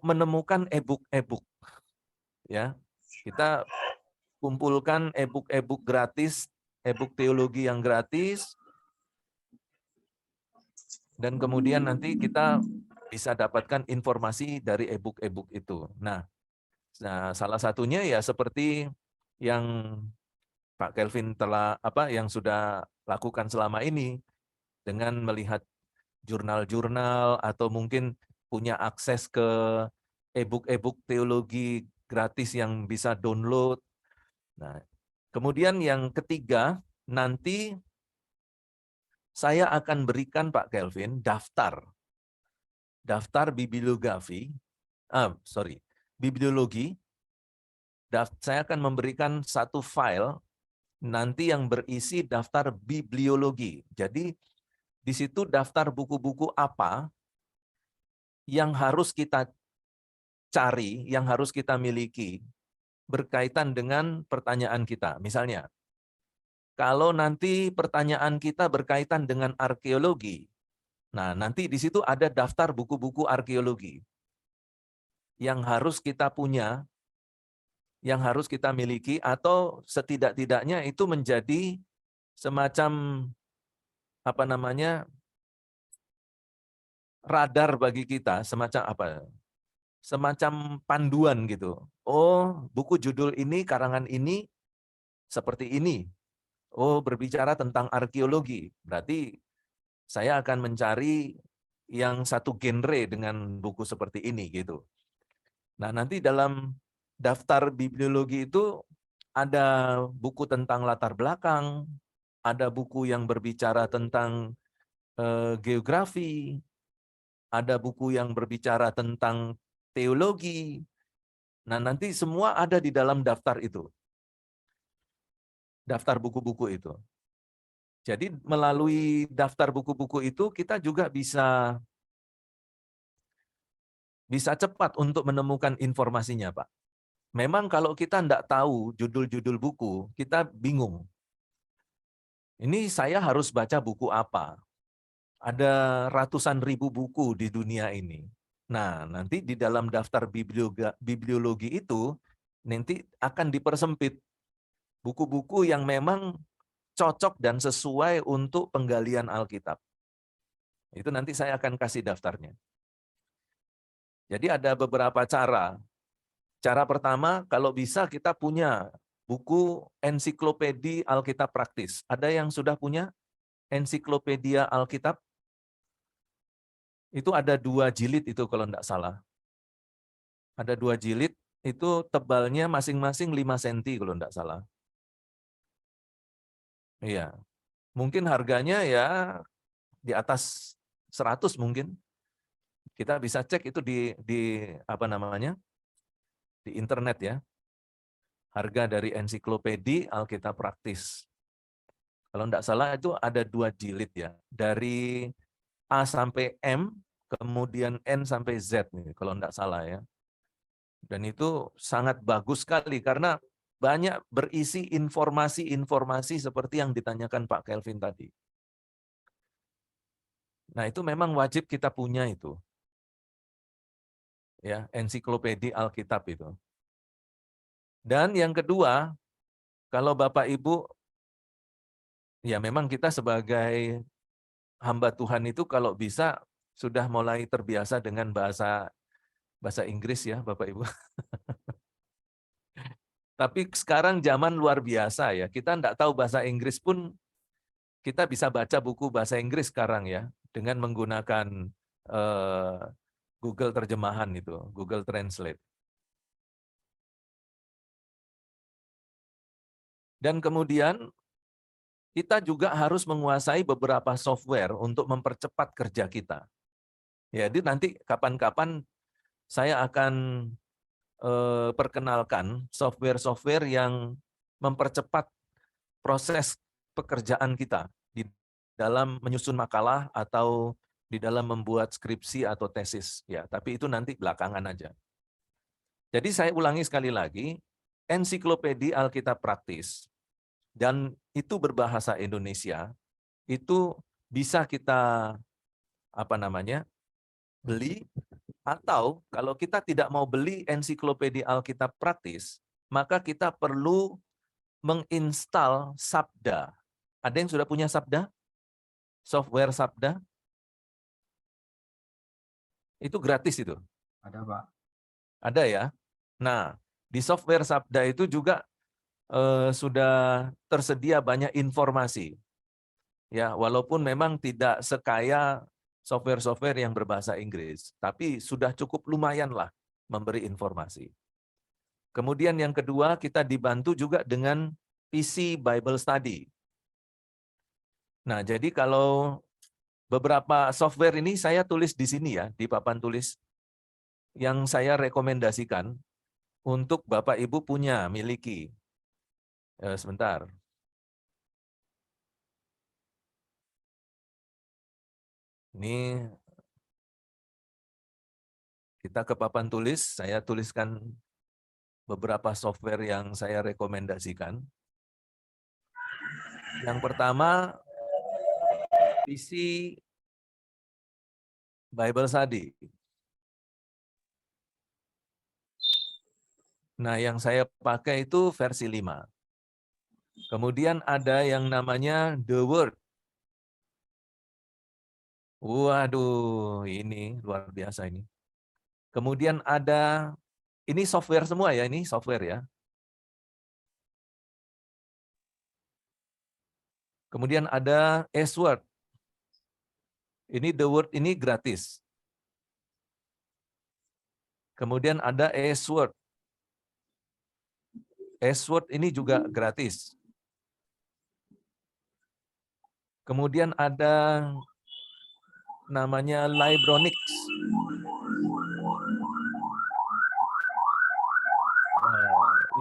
menemukan e-book. ya. Kita kumpulkan e-book gratis, e-book teologi yang gratis, dan kemudian nanti kita bisa dapatkan informasi dari e-book itu. Nah, salah satunya ya seperti yang Pak Kelvin yang sudah lakukan selama ini dengan melihat jurnal-jurnal atau mungkin punya akses ke e-book teologi gratis yang bisa download. Nah, kemudian yang ketiga, nanti saya akan berikan Pak Kelvin daftar bibliografi, bibliologi. Saya akan memberikan satu file nanti yang berisi daftar bibliologi. Jadi di situ daftar buku-buku apa yang harus kita cari, yang harus kita miliki berkaitan dengan pertanyaan kita. Misalnya, kalau nanti pertanyaan kita berkaitan dengan arkeologi, nah nanti di situ ada daftar buku-buku arkeologi yang harus kita punya, yang harus kita miliki, atau setidak-tidaknya itu menjadi semacam radar bagi kita, semacam panduan gitu. Oh, buku judul ini, karangan ini seperti ini. Oh, berbicara tentang arkeologi. Berarti saya akan mencari yang satu genre dengan buku seperti ini gitu. Nah, nanti dalam daftar bibliologi itu ada buku tentang latar belakang, ada buku yang berbicara tentang geografi, ada buku yang berbicara tentang teologi. Nah, nanti semua ada di dalam daftar itu. Daftar buku-buku itu. Jadi melalui daftar buku-buku itu kita juga bisa cepat untuk menemukan informasinya, Pak. Memang kalau kita tidak tahu judul-judul buku, kita bingung. Ini saya harus baca buku apa? Ada ratusan ribu buku di dunia ini. Nah, nanti di dalam daftar bibliologi itu nanti akan dipersempit buku-buku yang memang cocok dan sesuai untuk penggalian Alkitab. Itu nanti saya akan kasih daftarnya. Jadi ada beberapa cara. Cara pertama, kalau bisa kita punya buku ensiklopedi Alkitab praktis. Ada yang sudah punya ensiklopedia Alkitab? Itu ada 2 jilid itu kalau tidak salah. Ada 2 jilid, itu tebalnya masing-masing 5 cm kalau tidak salah. Iya. Mungkin harganya ya di atas 100 mungkin. Kita bisa cek itu di internet ya. Harga dari ensiklopedi Alkitab praktis. Kalau tidak salah itu ada 2 jilid ya. Dari A sampai M, kemudian N sampai Z nih, kalau tidak salah ya. Dan itu sangat bagus sekali karena banyak berisi informasi-informasi seperti yang ditanyakan Pak Kelvin tadi. Nah, itu memang wajib kita punya itu. Ya, ensiklopedi Alkitab itu. Dan yang kedua, kalau Bapak Ibu, ya memang kita sebagai hamba Tuhan itu kalau bisa sudah mulai terbiasa dengan bahasa Inggris ya, Bapak Ibu. Tapi sekarang zaman luar biasa ya, kita tidak tahu bahasa Inggris pun kita bisa baca buku bahasa Inggris sekarang ya, dengan menggunakan Google terjemahan itu, Google Translate. Dan kemudian kita juga harus menguasai beberapa software untuk mempercepat kerja kita. Jadi nanti kapan-kapan saya akan perkenalkan software-software yang mempercepat proses pekerjaan kita di dalam menyusun makalah atau di dalam membuat skripsi atau tesis. Ya, tapi itu nanti belakangan aja. Jadi saya ulangi sekali lagi, ensiklopedi Alkitab praktis dan itu berbahasa Indonesia, itu bisa kita beli Atau kalau kita tidak mau beli ensiklopedia Alkitab praktis, maka kita perlu menginstal Sabda. Ada yang sudah punya Sabda? Software Sabda? Itu gratis itu. Ada, Pak. Ada ya. Nah, di software Sabda itu juga sudah tersedia banyak informasi. Ya, walaupun memang tidak sekaya software-software yang berbahasa Inggris, tapi sudah cukup lumayan lah memberi informasi. Kemudian yang kedua, kita dibantu juga dengan PC Bible Study. Nah, jadi kalau beberapa software ini saya tulis di sini ya, di papan tulis, yang saya rekomendasikan untuk Bapak Ibu punya, miliki. Sebentar. Ini kita ke papan tulis, saya tuliskan beberapa software yang saya rekomendasikan. Yang pertama, PC Bible Study. Nah, yang saya pakai itu versi 5. Kemudian ada yang namanya The Word. Waduh, ini luar biasa ini. Kemudian ada, ini software semua ya, ini software ya. Kemudian ada S-Word. Ini The Word ini gratis. Kemudian ada S-Word. S-Word ini juga gratis. Kemudian ada namanya Libronix.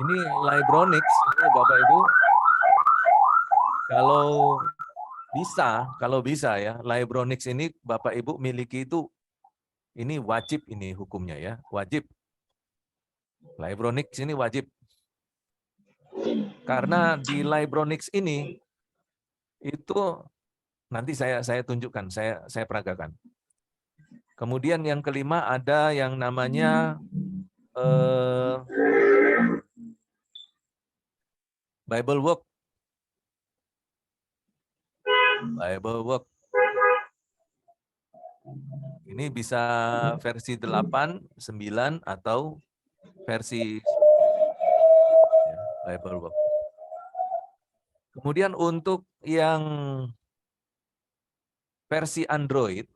Ini Libronix, ini Bapak Ibu, kalau bisa ya, Libronix ini Bapak Ibu miliki itu, ini wajib ini hukumnya ya, wajib. Libronix ini wajib. Karena di Libronix ini, itu nanti saya tunjukkan, saya peragakan. Kemudian yang kelima ada yang namanya Bible Work. Bible Work. Ini bisa versi 8, 9, atau versi Bible Work. Kemudian untuk yang versi Android,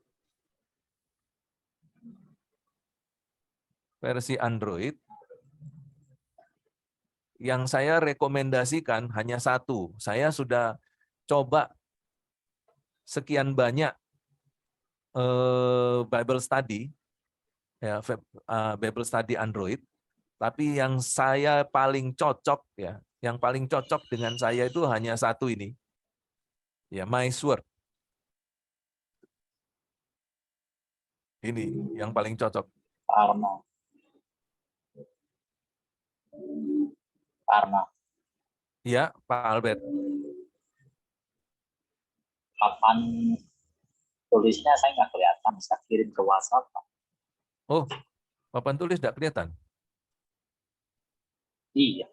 yang saya rekomendasikan hanya satu. Saya sudah coba sekian banyak Bible Study, ya, Bible Study Android, tapi yang saya paling cocok ya, yang paling cocok dengan saya itu hanya satu ini, ya, MySword. Ini yang paling cocok. Karena ya, Pak Albert. papan tulisnya saya nggak kelihatan, bisa kirim ke WhatsApp, Pak. Oh, papan tulis tidak kelihatan? Iya,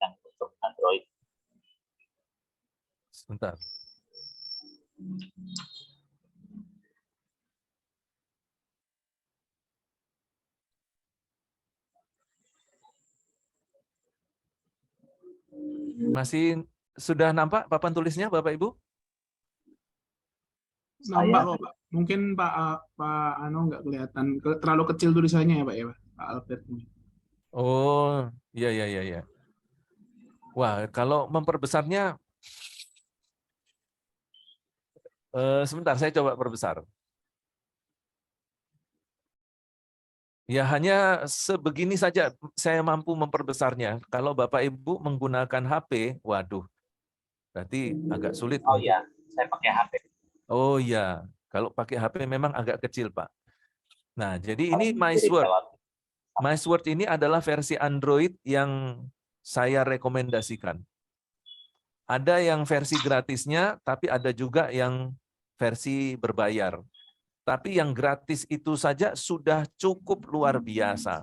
yang untuk Android. Sebentar. Masih sudah nampak papan tulisnya, Bapak Ibu? Nampak kok, Pak. Mungkin Pak Ano nggak kelihatan, terlalu kecil tulisannya ya Pak ya, Pak Albert. Oh, iya. Wah, kalau memperbesarnya, sebentar, saya coba perbesar. Ya, hanya sebegini saja saya mampu memperbesarnya. Kalau Bapak Ibu menggunakan HP, waduh, berarti agak sulit. Oh iya, saya pakai HP. Oh iya, kalau pakai HP memang agak kecil, Pak. Nah, jadi ini MySword. MySword ini adalah versi Android yang saya rekomendasikan. Ada yang versi gratisnya, tapi ada juga yang versi berbayar. Tapi yang gratis itu saja sudah cukup luar biasa.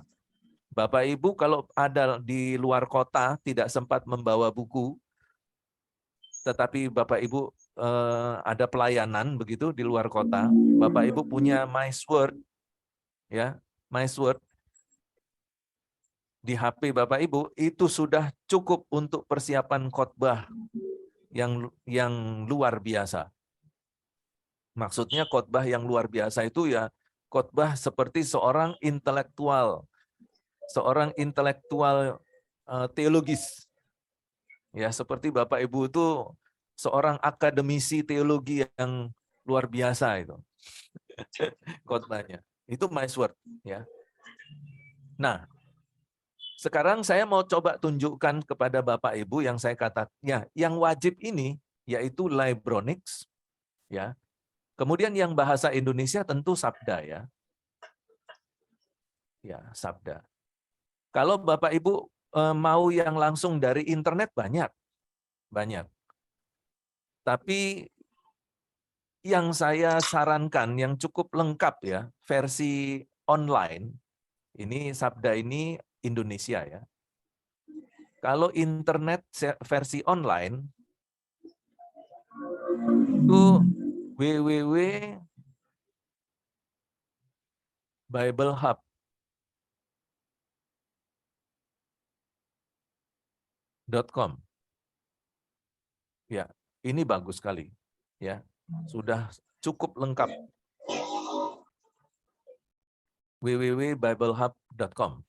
Bapak Ibu kalau ada di luar kota tidak sempat membawa buku, tetapi Bapak Ibu ada pelayanan begitu di luar kota, Bapak Ibu punya MySword, ya, MySword di HP Bapak Ibu itu sudah cukup untuk persiapan khotbah yang luar biasa. Maksudnya khotbah yang luar biasa itu ya khotbah seperti seorang intelektual teologis. Ya, seperti Bapak Ibu itu seorang akademisi teologi yang luar biasa itu. Khotbahnya. Itu MySword, ya. Nah, sekarang saya mau coba tunjukkan kepada Bapak Ibu yang saya katakan, ya, yang wajib ini yaitu Libronics, ya. Kemudian yang bahasa Indonesia tentu Sabda, ya. Ya, Sabda. Kalau Bapak Ibu mau yang langsung dari internet banyak. Tapi yang saya sarankan yang cukup lengkap ya, versi online, ini Sabda ini Indonesia ya. Kalau internet versi online, itu www.biblehub.com. Ya, ini bagus sekali. Ya, sudah cukup lengkap. www.biblehub.com.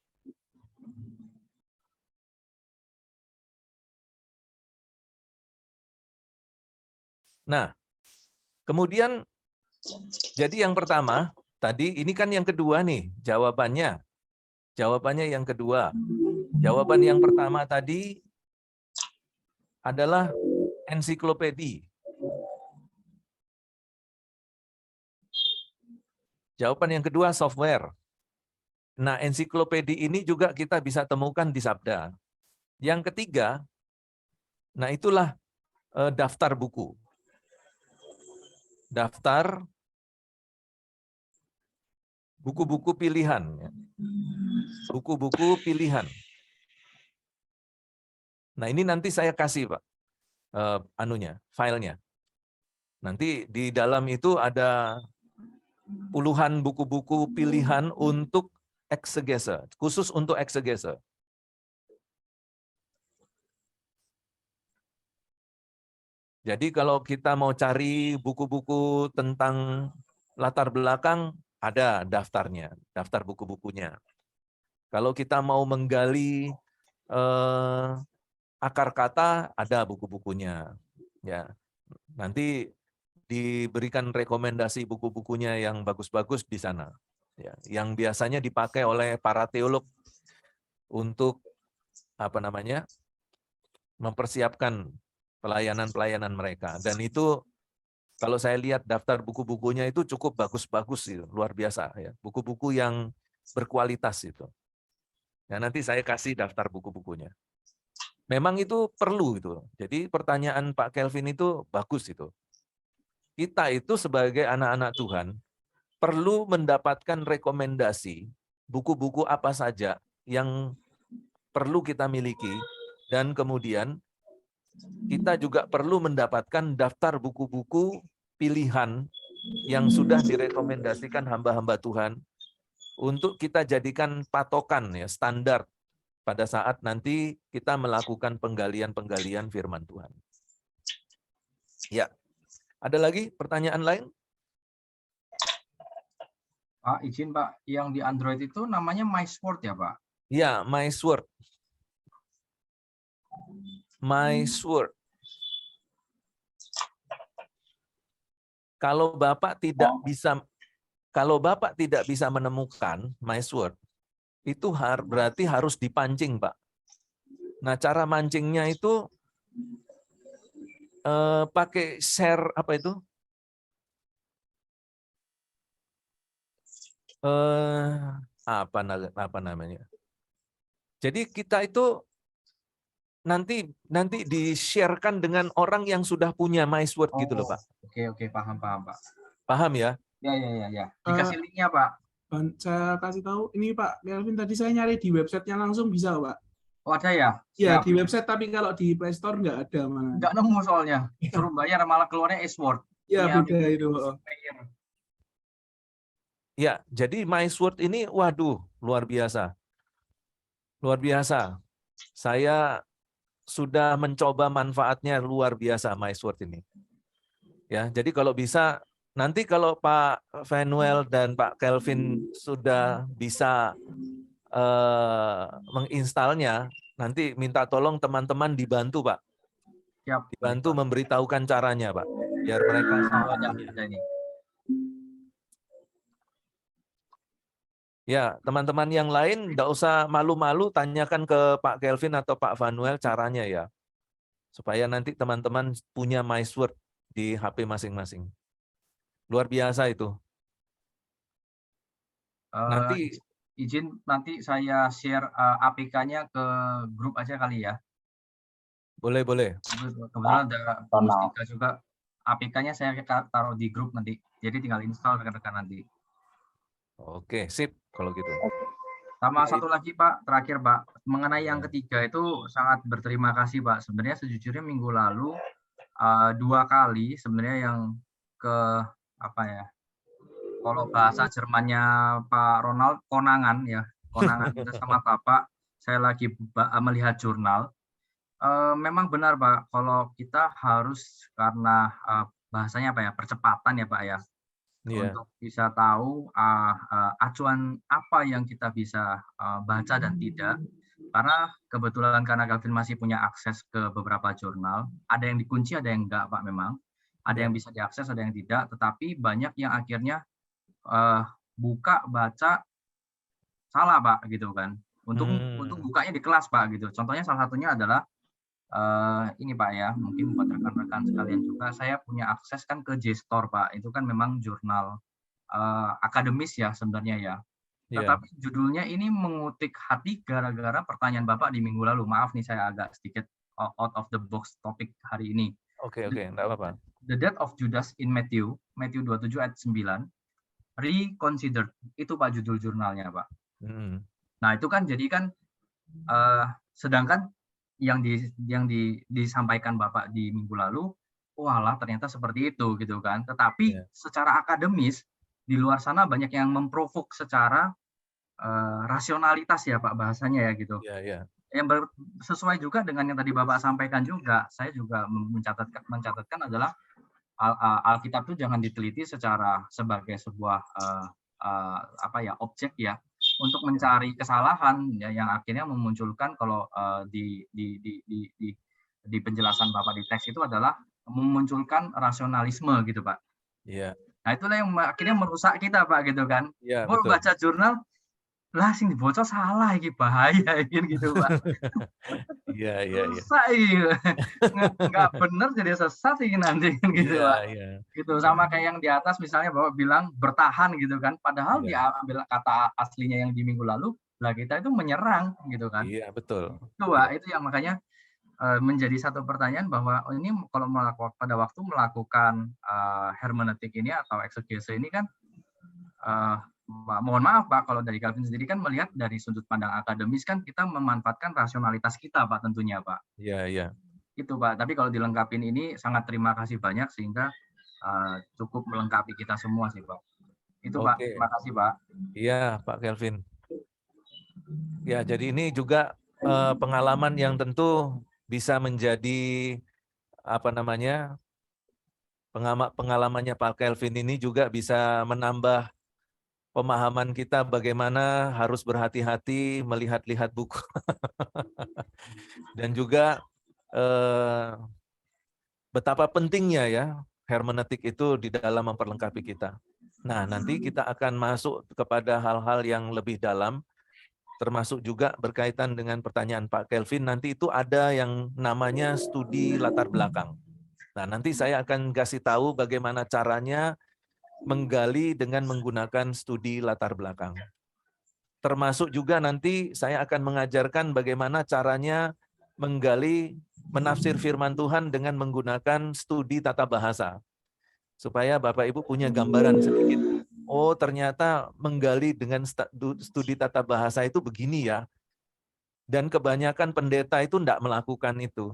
Nah, kemudian jadi yang pertama, tadi ini kan yang kedua nih, jawabannya. Jawabannya yang kedua. Jawaban yang pertama tadi adalah ensiklopedi. Jawaban yang kedua software. Nah, ensiklopedi ini juga kita bisa temukan di Sabda. Yang ketiga, nah itulah daftar buku. Daftar buku-buku pilihan. Buku-buku pilihan. Nah, ini nanti saya kasih, Pak, filenya. Nanti di dalam itu ada puluhan buku-buku pilihan untuk eksegese, khusus untuk eksegese. Jadi kalau kita mau cari buku-buku tentang latar belakang, ada daftarnya, daftar buku-bukunya. Kalau kita mau menggali akar kata, ada buku-bukunya. Ya, nanti diberikan rekomendasi buku-bukunya yang bagus-bagus di sana. Ya, yang biasanya dipakai oleh para teolog untuk mempersiapkan pelayanan-pelayanan mereka. Dan itu kalau saya lihat daftar buku-bukunya itu cukup bagus-bagus, luar biasa ya. Buku-buku yang berkualitas itu. Ya, nanti saya kasih daftar buku-bukunya. Memang itu perlu itu. Jadi pertanyaan Pak Kelvin itu bagus itu. Kita itu sebagai anak-anak Tuhan perlu mendapatkan rekomendasi buku-buku apa saja yang perlu kita miliki, dan kemudian kita juga perlu mendapatkan daftar buku-buku pilihan yang sudah direkomendasikan hamba-hamba Tuhan untuk kita jadikan patokan ya, standar pada saat nanti kita melakukan penggalian-penggalian firman Tuhan. Ya. Ada lagi pertanyaan lain? Pak, izin Pak, yang di Android itu namanya MySword ya Pak? Ya, MySword. MySword. Kalau Bapak tidak bisa menemukan MySword, itu berarti harus dipancing, Pak. Nah, cara mancingnya itu pakai share apa itu? Apa namanya? Jadi kita itu nanti di-share-kan dengan orang yang sudah punya MySword gitu loh, Pak. Oke, paham, Pak. Paham ya? Ya. Dikasih linknya, Pak. Saya kasih tahu, ini Pak Kelvin tadi saya nyari di websitenya langsung bisa Pak? Oh, ada ya? Ya, Siap. di website, tapi kalau di Play Store nggak ada mana. Nggak nemu soalnya. Suruh bayar malah keluarnya S-Word. Ya, beda itu. Ya, jadi MySword ini, waduh, luar biasa. Luar biasa. Saya sudah mencoba manfaatnya luar biasa MySword ini. Ya, jadi kalau bisa, nanti kalau Pak Vanuel dan Pak Kelvin sudah bisa menginstalnya, nanti minta tolong teman-teman dibantu, Pak. Siap. Dibantu memberitahukan caranya, Pak. Biar mereka semua ada ini. Ya, teman-teman yang lain nggak usah malu-malu, tanyakan ke Pak Kelvin atau Pak Vanuel caranya ya. Supaya nanti teman-teman punya MySword di HP masing-masing. Luar biasa itu. Nanti izin nanti saya share APK-nya ke grup aja kali ya. Boleh. Kebetulan ada Mustika juga. APK-nya saya taruh di grup nanti. Jadi tinggal install rekan-rekan nanti. Oke, sip kalau gitu. Sama satu lagi Pak, terakhir Pak, mengenai yang ketiga itu sangat berterima kasih Pak. Sebenarnya sejujurnya minggu lalu 2 kali sebenarnya yang ke apa ya? Kalau bahasa Jermannya Pak Ronald, konangan ya, konangan itu sama Bapak. Saya lagi melihat jurnal. Memang benar Pak, kalau kita harus karena bahasanya apa ya, percepatan ya Pak ya. Untuk bisa tahu acuan apa yang kita bisa baca dan tidak. Karena kebetulan karena Kelvin masih punya akses ke beberapa jurnal, ada yang dikunci, ada yang enggak Pak memang. Ada yang bisa diakses, ada yang tidak, tetapi banyak yang akhirnya buka, baca, salah Pak gitu kan. Untuk bukanya di kelas Pak gitu. Contohnya salah satunya adalah ini Pak ya, mungkin buat rekan-rekan sekalian juga, saya punya akses kan ke JSTOR Pak, itu kan memang jurnal akademis ya sebenarnya ya. Tetapi judulnya ini mengutik hati gara-gara pertanyaan Bapak di minggu lalu. Maaf nih saya agak sedikit out of the box topik hari ini. Oke, enggak apa-apa. The death of Judas in Matthew 27 ayat 9, Reconsidered, itu Pak judul jurnalnya Pak. Nah itu kan jadi kan sedangkan yang disampaikan Bapak di minggu lalu, walah ternyata seperti itu gitu kan. Tetapi secara akademis di luar sana banyak yang memprovok secara rasionalitas ya Pak bahasanya ya gitu. Yang sesuai juga dengan yang tadi Bapak sampaikan juga, saya juga mencatatkan adalah Alkitab itu jangan diteliti sebagai sebuah objek ya, untuk mencari kesalahan ya, yang akhirnya memunculkan kalau di penjelasan Bapak di teks itu adalah memunculkan rasionalisme gitu Pak. Nah itulah yang akhirnya merusak kita Pak gitu kan. Baru baca jurnal, lah sing dibaca salah iki, bahaya gitu Pak. Rusak iki. Nggak benar jadi sesat iki nanti gitu Pak. Gitu sama kayak yang di atas misalnya Bapak bilang bertahan gitu kan, padahal dia ambil kata aslinya yang di minggu lalu, lah kita itu menyerang gitu kan. Iya, betul. Itu Pak, itu yang makanya menjadi satu pertanyaan bahwa ini kalau pada waktu melakukan hermeneutik ini atau eksegese ini kan mohon maaf Pak, kalau dari Kelvin sendiri kan melihat dari sudut pandang akademis kan kita memanfaatkan rasionalitas kita Pak tentunya Pak. Iya. Itu Pak, tapi kalau dilengkapin ini sangat terima kasih banyak sehingga cukup melengkapi kita semua sih Pak. Itu Pak, terima kasih Pak. Iya Pak Kelvin. Ya, jadi ini juga pengalaman yang tentu bisa menjadi pengalamannya Pak Kelvin ini juga bisa menambah pemahaman kita bagaimana harus berhati-hati melihat-lihat buku. Dan juga betapa pentingnya ya hermeneutik itu di dalam memperlengkapi kita. Nah, nanti kita akan masuk kepada hal-hal yang lebih dalam, termasuk juga berkaitan dengan pertanyaan Pak Kelvin, nanti itu ada yang namanya studi latar belakang. Nah, nanti saya akan kasih tahu bagaimana caranya menggali dengan menggunakan studi latar belakang. Termasuk juga nanti saya akan mengajarkan bagaimana caranya menggali menafsir firman Tuhan dengan menggunakan studi tata bahasa. Supaya Bapak Ibu punya gambaran sedikit. Oh, ternyata menggali dengan studi tata bahasa itu begini ya. Dan kebanyakan pendeta itu tidak melakukan itu.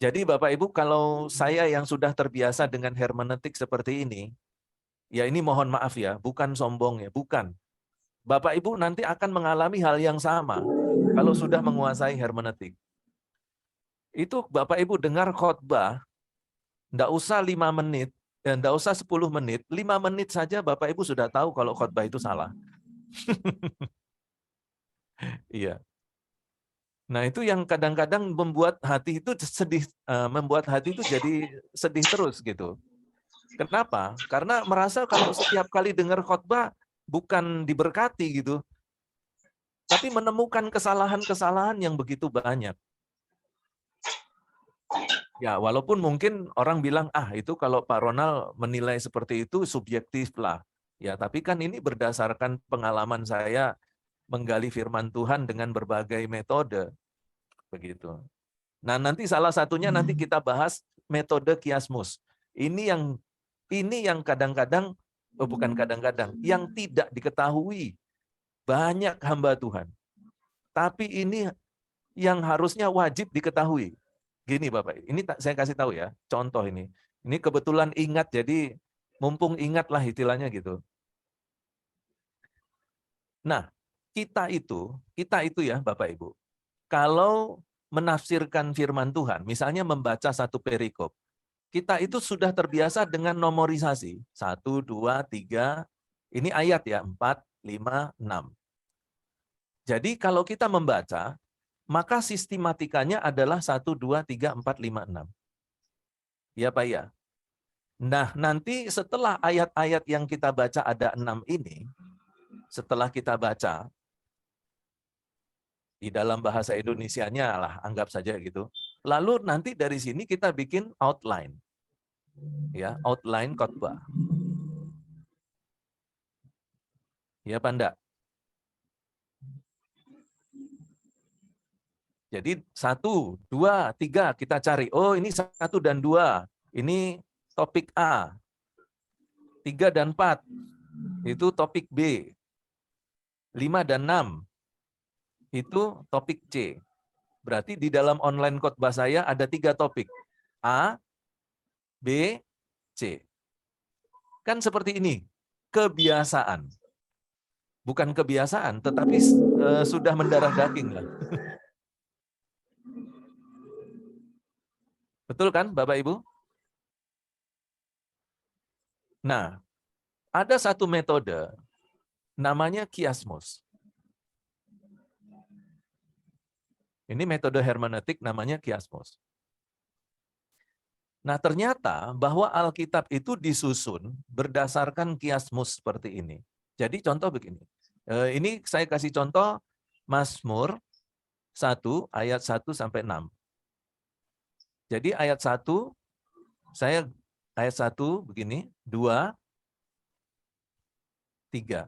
Jadi Bapak Ibu, kalau saya yang sudah terbiasa dengan hermeneutik seperti ini, ya ini mohon maaf ya, bukan sombong ya, bukan. Bapak Ibu nanti akan mengalami hal yang sama kalau sudah menguasai hermeneutik. Itu Bapak Ibu dengar khotbah, enggak usah 5 menit, dan enggak usah 10 menit, 5 menit saja Bapak Ibu sudah tahu kalau khotbah itu salah. Iya. Nah, itu yang kadang-kadang membuat hati itu sedih, membuat hati itu jadi sedih terus gitu. Kenapa? Karena merasa kalau setiap kali dengar khotbah bukan diberkati gitu, tapi menemukan kesalahan-kesalahan yang begitu banyak. Ya, walaupun mungkin orang bilang, itu kalau Pak Ronald menilai seperti itu subjektif lah. Ya, tapi kan ini berdasarkan pengalaman saya menggali firman Tuhan dengan berbagai metode. Begitu. Nah, nanti salah satunya nanti kita bahas metode kiasmus. Ini yang kadang-kadang, bukan kadang-kadang, yang tidak diketahui banyak hamba Tuhan. Tapi ini yang harusnya wajib diketahui. Gini Bapak, ini saya kasih tahu ya, contoh ini. Ini kebetulan ingat, jadi mumpung ingat lah istilahnya gitu. Nah, kita itu ya Bapak Ibu, kalau menafsirkan firman Tuhan, misalnya membaca satu perikop, kita itu sudah terbiasa dengan nomorisasi. 1, 2, 3, ini ayat ya, 4, 5, 6. Jadi kalau kita membaca, maka sistematikanya adalah 1, 2, 3, 4, 5, 6. Ya Pak ya? Nah, nanti setelah ayat-ayat yang kita baca ada 6 ini, setelah kita baca, di dalam bahasa Indonesianya lah, anggap saja gitu. Lalu nanti dari sini kita bikin outline. Ya, outline khotbah. Ya, Pak Ndak? Jadi 1, 2, 3 kita cari. Oh, ini 1 dan 2. Ini topik A. 3 dan 4. Itu topik B. 5 dan 6. Itu topik C. Berarti di dalam online khotbah saya ada 3 topik. A, B, C. Kan seperti ini. Kebiasaan. Bukan kebiasaan, tetapi sudah mendarah daging lah. Betul kan Bapak Ibu? Nah, ada satu metode namanya kiasmus. Ini metode hermeneutik namanya kiasmus. Nah, ternyata bahwa Alkitab itu disusun berdasarkan kiasmus seperti ini. Jadi contoh begini. Ini saya kasih contoh Mazmur 1 ayat 1 sampai 6. Jadi ayat 1 ayat 1 begini, 2, 3.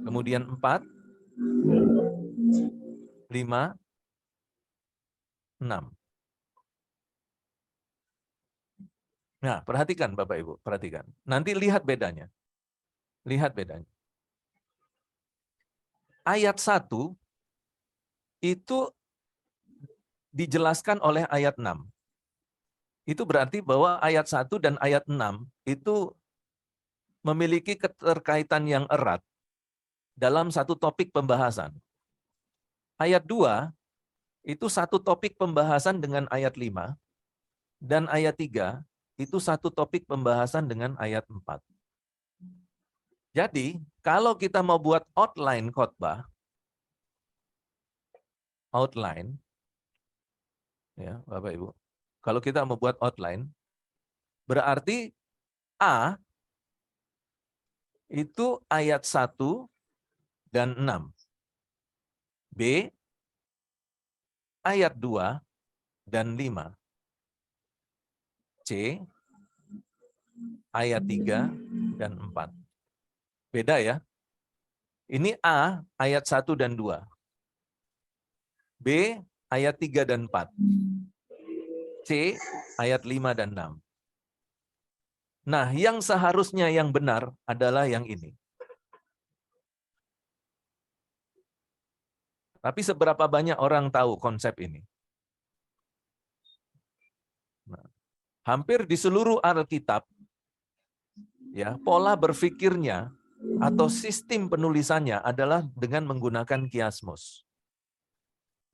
Kemudian 4, 5, 6. Nah, perhatikan Bapak Ibu, perhatikan. Nanti lihat bedanya. Lihat bedanya. Ayat 1 itu dijelaskan oleh ayat 6. Itu berarti bahwa ayat 1 dan ayat 6 itu memiliki keterkaitan yang erat dalam satu topik pembahasan. Ayat 2 itu satu topik pembahasan dengan ayat 5, dan ayat 3 itu satu topik pembahasan dengan ayat 4. Jadi, kalau kita mau buat outline khotbah, outline, ya Bapak Ibu, kalau kita mau buat outline, berarti A itu ayat 1 dan 6. B ayat 2 dan 5. C ayat 3 dan 4. Beda ya. Ini A ayat 1 dan 2. B ayat 3 dan 4. C ayat 5 dan 6. Nah, yang seharusnya yang benar adalah yang ini. Tapi seberapa banyak orang tahu konsep ini? Nah, hampir di seluruh Alkitab, ya, pola berpikirnya atau sistem penulisannya adalah dengan menggunakan kiasmus.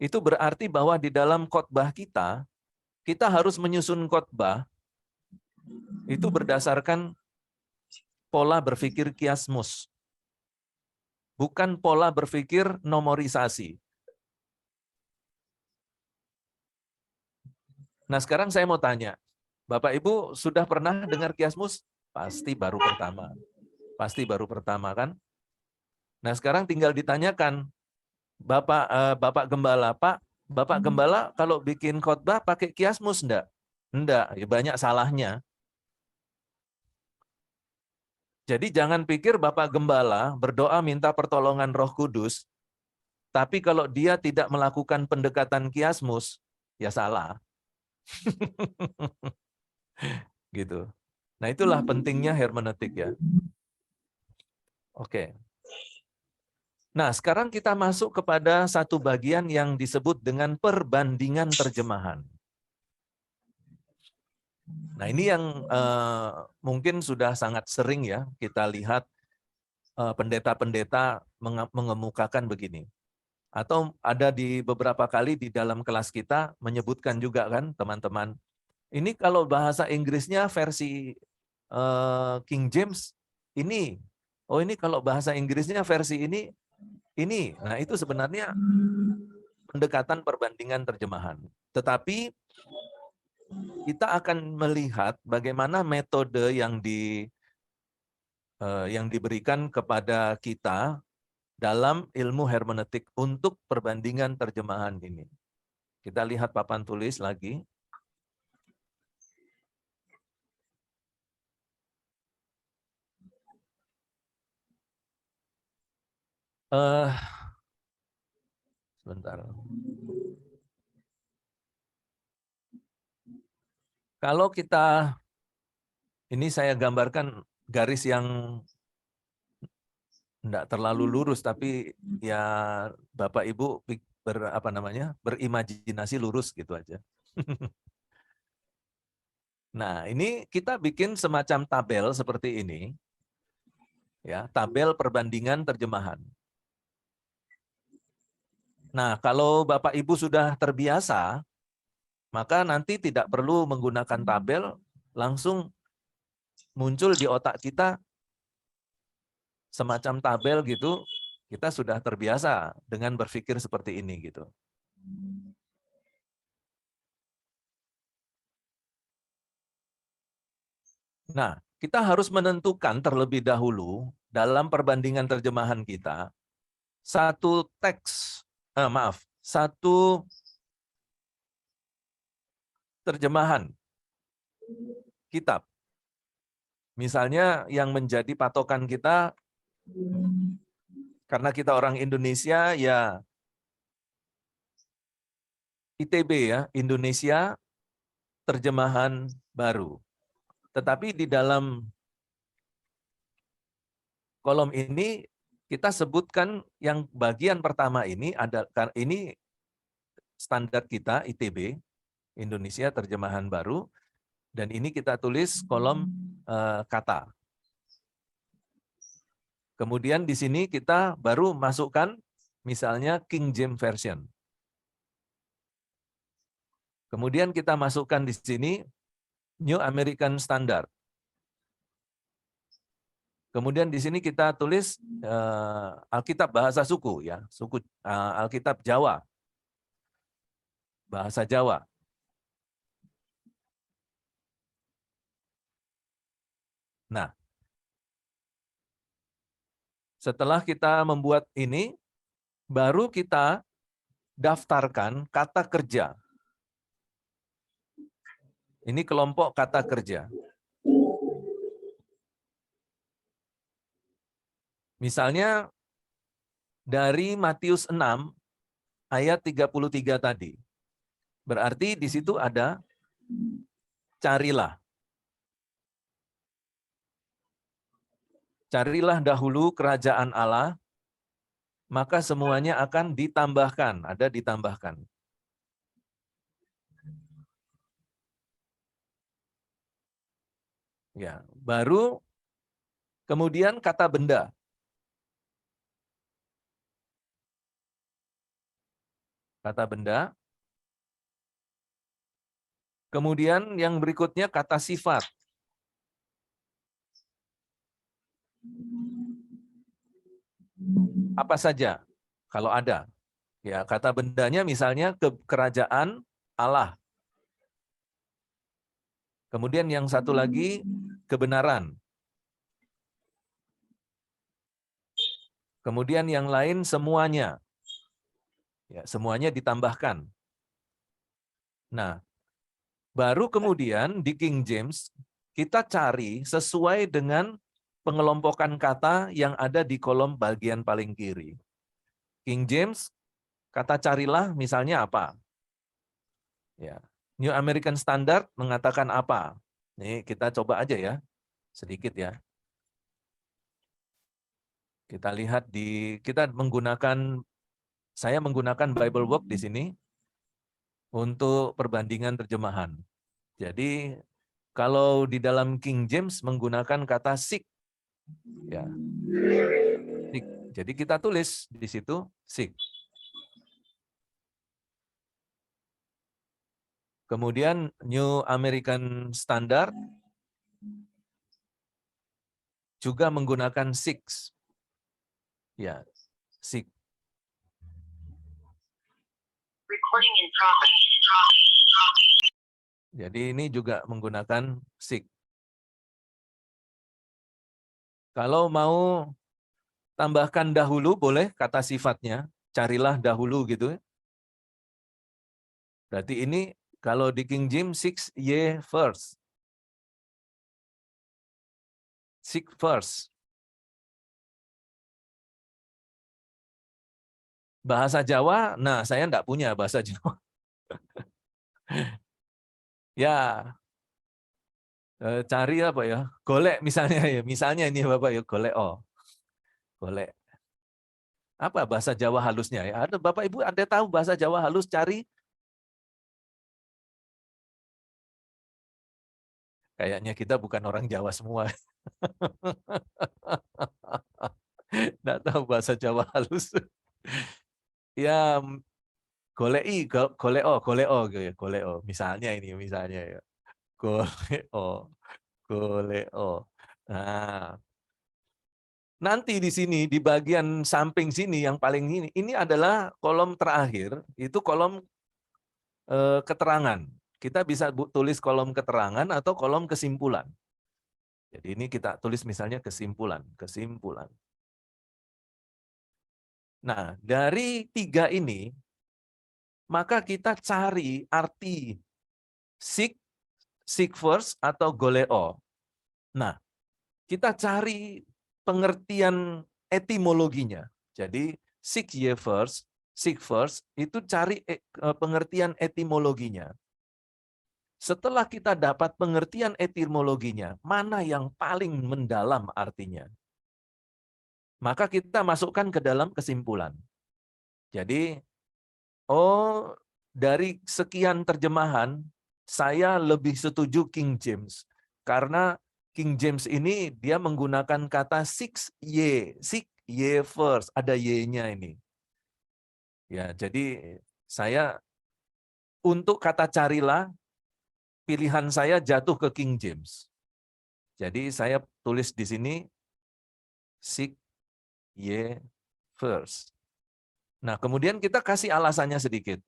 Itu berarti bahwa di dalam khotbah kita harus menyusun khotbah itu berdasarkan pola berpikir kiasmus. Bukan pola berpikir nomorisasi. Nah, sekarang saya mau tanya, Bapak Ibu sudah pernah dengar kiasmus? Pasti baru pertama. Pasti baru pertama kan? Nah, sekarang tinggal ditanyakan, Bapak Gembala, Bapak Gembala kalau bikin khotbah pakai kiasmus enggak? Enggak, ya banyak salahnya. Jadi jangan pikir Bapak Gembala berdoa minta pertolongan Roh Kudus, tapi kalau dia tidak melakukan pendekatan kiasmus, ya salah. Gitu. Nah, itulah pentingnya hermeneutik ya. Oke. Nah, sekarang kita masuk kepada satu bagian yang disebut dengan perbandingan terjemahan. Nah, ini yang mungkin sudah sangat sering ya kita lihat pendeta-pendeta mengemukakan begini. Atau ada di beberapa kali di dalam kelas kita menyebutkan juga kan teman-teman, ini kalau bahasa Inggrisnya versi King James ini, oh ini kalau bahasa Inggrisnya versi ini. Nah itu sebenarnya pendekatan perbandingan terjemahan. Tetapi kita akan melihat bagaimana metode yang diberikan kepada kita dalam ilmu hermeneutik untuk perbandingan terjemahan ini. Kita lihat papan tulis lagi. Sebentar. Kalau kita, ini saya gambarkan garis yang enggak terlalu lurus, tapi ya Bapak Ibu berimajinasi lurus gitu aja. Nah, ini kita bikin semacam tabel seperti ini. Ya, tabel perbandingan terjemahan. Nah, kalau Bapak Ibu sudah terbiasa, maka nanti tidak perlu menggunakan tabel, langsung muncul di otak kita semacam tabel gitu, kita sudah terbiasa dengan berpikir seperti ini gitu. Nah, kita harus menentukan terlebih dahulu dalam perbandingan terjemahan kita satu satu terjemahan kitab. Misalnya yang menjadi patokan kita, karena kita orang Indonesia, ya ITB ya, Indonesia Terjemahan Baru. Tetapi di dalam kolom ini kita sebutkan yang bagian pertama ini standar kita ITB, Indonesia Terjemahan Baru, dan ini kita tulis kolom kata. Kemudian di sini kita baru masukkan misalnya King James Version. Kemudian kita masukkan di sini New American Standard. Kemudian di sini kita tulis Alkitab Bahasa Suku ya, Alkitab Jawa. Bahasa Jawa. Nah, setelah kita membuat ini, baru kita daftarkan kata kerja. Ini kelompok kata kerja. Misalnya dari Matius 6 ayat 33 tadi. Berarti di situ ada carilah. Carilah dahulu kerajaan Allah, maka semuanya akan ditambahkan, ada ditambahkan. Ya, baru kemudian kata benda. Kata benda. Kemudian yang berikutnya kata sifat. Apa saja kalau ada? Ya, kata bendanya misalnya kerajaan Allah. Kemudian yang satu lagi kebenaran. Kemudian yang lain semuanya. Ya, semuanya ditambahkan. Nah, baru kemudian di King James kita cari sesuai dengan pengelompokan kata yang ada di kolom bagian paling kiri. King James, kata carilah misalnya apa? Ya. New American Standard mengatakan apa? Nih kita coba aja ya, sedikit ya. Kita lihat saya menggunakan Bible Work di sini untuk perbandingan terjemahan. Jadi kalau di dalam King James menggunakan kata seek, ya. Seek. Jadi kita tulis di situ seek. Kemudian New American Standard juga menggunakan seek. Ya, seek. Recording in progress. Jadi ini juga menggunakan seek. Kalau mau tambahkan dahulu boleh kata sifatnya, carilah dahulu gitu. Berarti ini kalau di King James seek ye first. Seek first. Bahasa Jawa, nah saya enggak punya bahasa Jawa. Ya, cari apa ya? Golek misalnya ya. Misalnya ini Bapak ya, golek oh. Golek. Apa bahasa Jawa halusnya ya? Ada Bapak Ibu ada tahu bahasa Jawa halus cari? Kayaknya kita bukan orang Jawa semua. Enggak tahu bahasa Jawa halus. Ya, goleo gitu ya, goleo. Misalnya ini misalnya ya. Goleo. Nah, nanti di sini di bagian samping sini yang paling ini adalah kolom terakhir, itu kolom keterangan. Kita bisa tulis kolom keterangan atau kolom kesimpulan. Jadi ini kita tulis misalnya kesimpulan. Nah, dari tiga ini, maka kita cari arti seek first atau goleo. Nah, kita cari pengertian etimologinya. Jadi seek first itu cari pengertian etimologinya. Setelah kita dapat pengertian etimologinya, mana yang paling mendalam artinya? Maka kita masukkan ke dalam kesimpulan. Jadi, dari sekian terjemahan, saya lebih setuju King James. Karena King James ini dia menggunakan kata seek ye first, ada ye-nya ini. Ya, jadi saya untuk kata carilah, pilihan saya jatuh ke King James. Jadi saya tulis di sini seek ye first. Nah, kemudian kita kasih alasannya sedikit.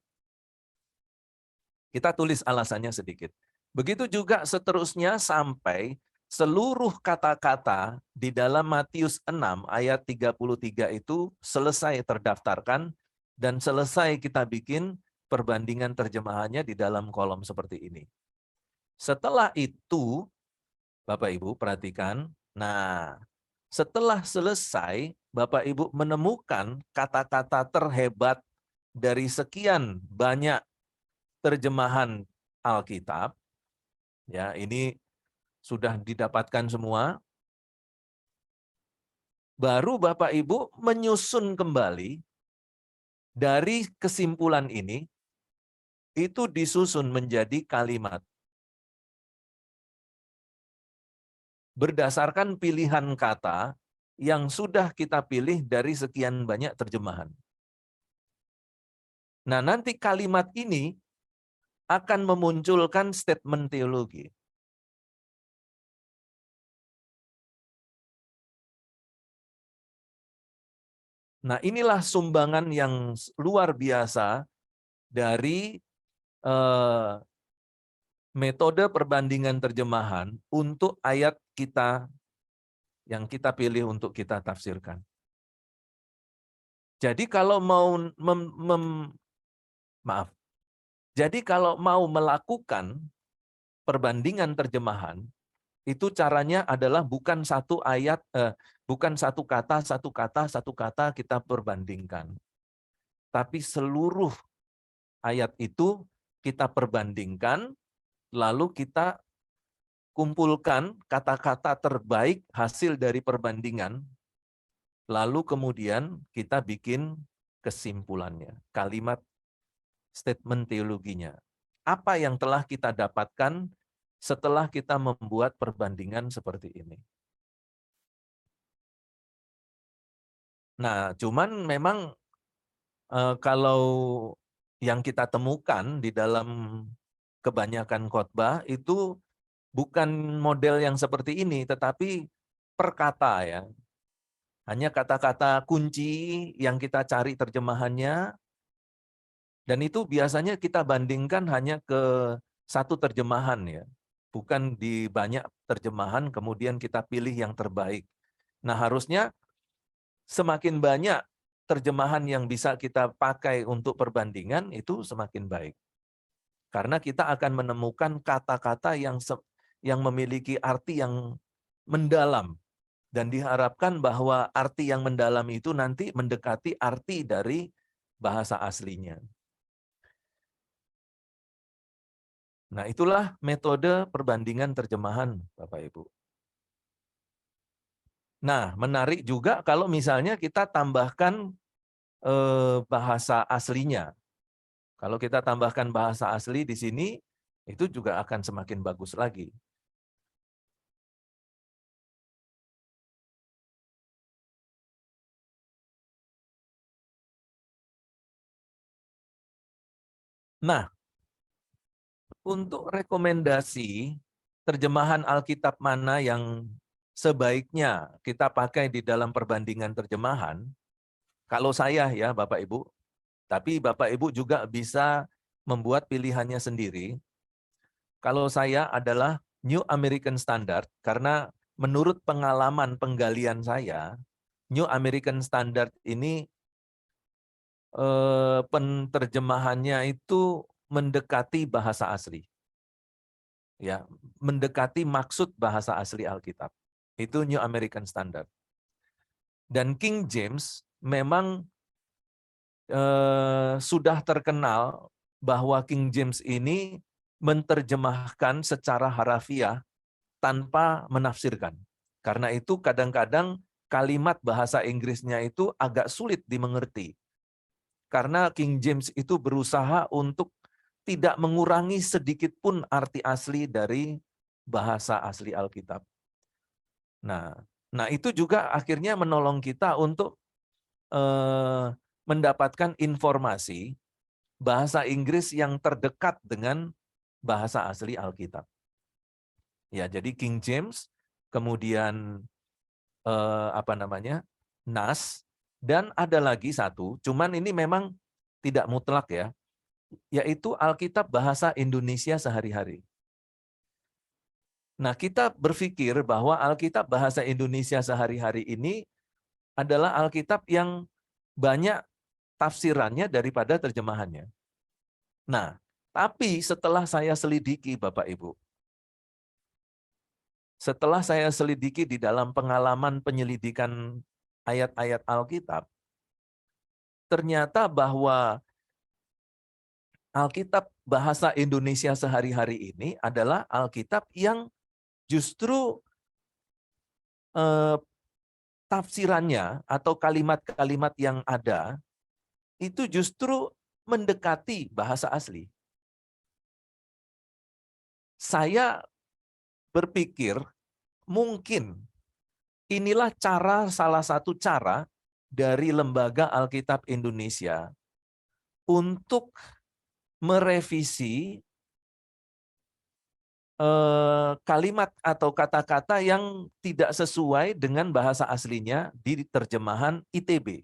Kita tulis alasannya sedikit. Begitu juga seterusnya sampai seluruh kata-kata di dalam Matius 6 ayat 33 itu selesai terdaftarkan dan selesai kita bikin perbandingan terjemahannya di dalam kolom seperti ini. Setelah itu, Bapak Ibu perhatikan, nah setelah selesai Bapak Ibu menemukan kata-kata terhebat dari sekian banyak terjemahan Alkitab, ya ini sudah didapatkan semua, baru Bapak Ibu menyusun kembali dari kesimpulan ini, itu disusun menjadi kalimat. Berdasarkan pilihan kata yang sudah kita pilih dari sekian banyak terjemahan. Nah, nanti kalimat ini akan memunculkan statement teologi. Nah, inilah sumbangan yang luar biasa dari metode perbandingan terjemahan untuk ayat kita yang kita pilih untuk kita tafsirkan. Jadi kalau mau jadi kalau mau melakukan perbandingan terjemahan, itu caranya adalah bukan satu ayat, bukan satu kata kita perbandingkan. Tapi seluruh ayat itu kita perbandingkan, lalu kita kumpulkan kata-kata terbaik hasil dari perbandingan, lalu kemudian kita bikin kesimpulannya, kalimat statement teologinya. Apa yang telah kita dapatkan setelah kita membuat perbandingan seperti ini. Nah, cuman memang kalau yang kita temukan di dalam kebanyakan khotbah itu bukan model yang seperti ini, tetapi per kata ya. Hanya kata-kata kunci yang kita cari terjemahannya, dan itu biasanya kita bandingkan hanya ke satu terjemahan ya. Bukan di banyak terjemahan kemudian kita pilih yang terbaik. Nah, harusnya semakin banyak terjemahan yang bisa kita pakai untuk perbandingan itu semakin baik. Karena kita akan menemukan kata-kata yang memiliki arti yang mendalam. Dan diharapkan bahwa arti yang mendalam itu nanti mendekati arti dari bahasa aslinya. Nah, itulah metode perbandingan terjemahan, Bapak Ibu. Nah, menarik juga kalau misalnya kita tambahkan bahasa aslinya. Kalau kita tambahkan bahasa asli di sini, itu juga akan semakin bagus lagi. Nah, untuk rekomendasi terjemahan Alkitab mana yang sebaiknya kita pakai di dalam perbandingan terjemahan, kalau saya ya Bapak Ibu, tapi Bapak Ibu juga bisa membuat pilihannya sendiri. Kalau saya adalah New American Standard, karena menurut pengalaman penggalian saya, New American Standard ini penerjemahannya itu mendekati bahasa asli. Ya, mendekati maksud bahasa asli Alkitab. Itu New American Standard. Dan King James memang sudah terkenal bahwa King James ini menerjemahkan secara harafiah tanpa menafsirkan. Karena itu kadang-kadang kalimat bahasa Inggrisnya itu agak sulit dimengerti. Karena King James itu berusaha untuk tidak mengurangi sedikit pun arti asli dari bahasa asli Alkitab. Nah itu juga akhirnya menolong kita untuk mendapatkan informasi bahasa Inggris yang terdekat dengan bahasa asli Alkitab. Ya, jadi King James, kemudian NAS, dan ada lagi satu, cuman ini memang tidak mutlak ya, yaitu Alkitab bahasa Indonesia sehari-hari. Nah, kita berpikir bahwa Alkitab bahasa Indonesia sehari-hari ini adalah Alkitab yang banyak tafsirannya daripada terjemahannya. Nah, tapi setelah saya selidiki Bapak Ibu, setelah saya selidiki di dalam pengalaman penyelidikan ayat-ayat Alkitab, ternyata bahwa Alkitab bahasa Indonesia sehari-hari ini adalah Alkitab yang justru tafsirannya atau kalimat-kalimat yang ada itu justru mendekati bahasa asli. Saya berpikir mungkin inilah salah satu cara dari Lembaga Alkitab Indonesia untuk merevisi kalimat atau kata-kata yang tidak sesuai dengan bahasa aslinya di terjemahan ITB,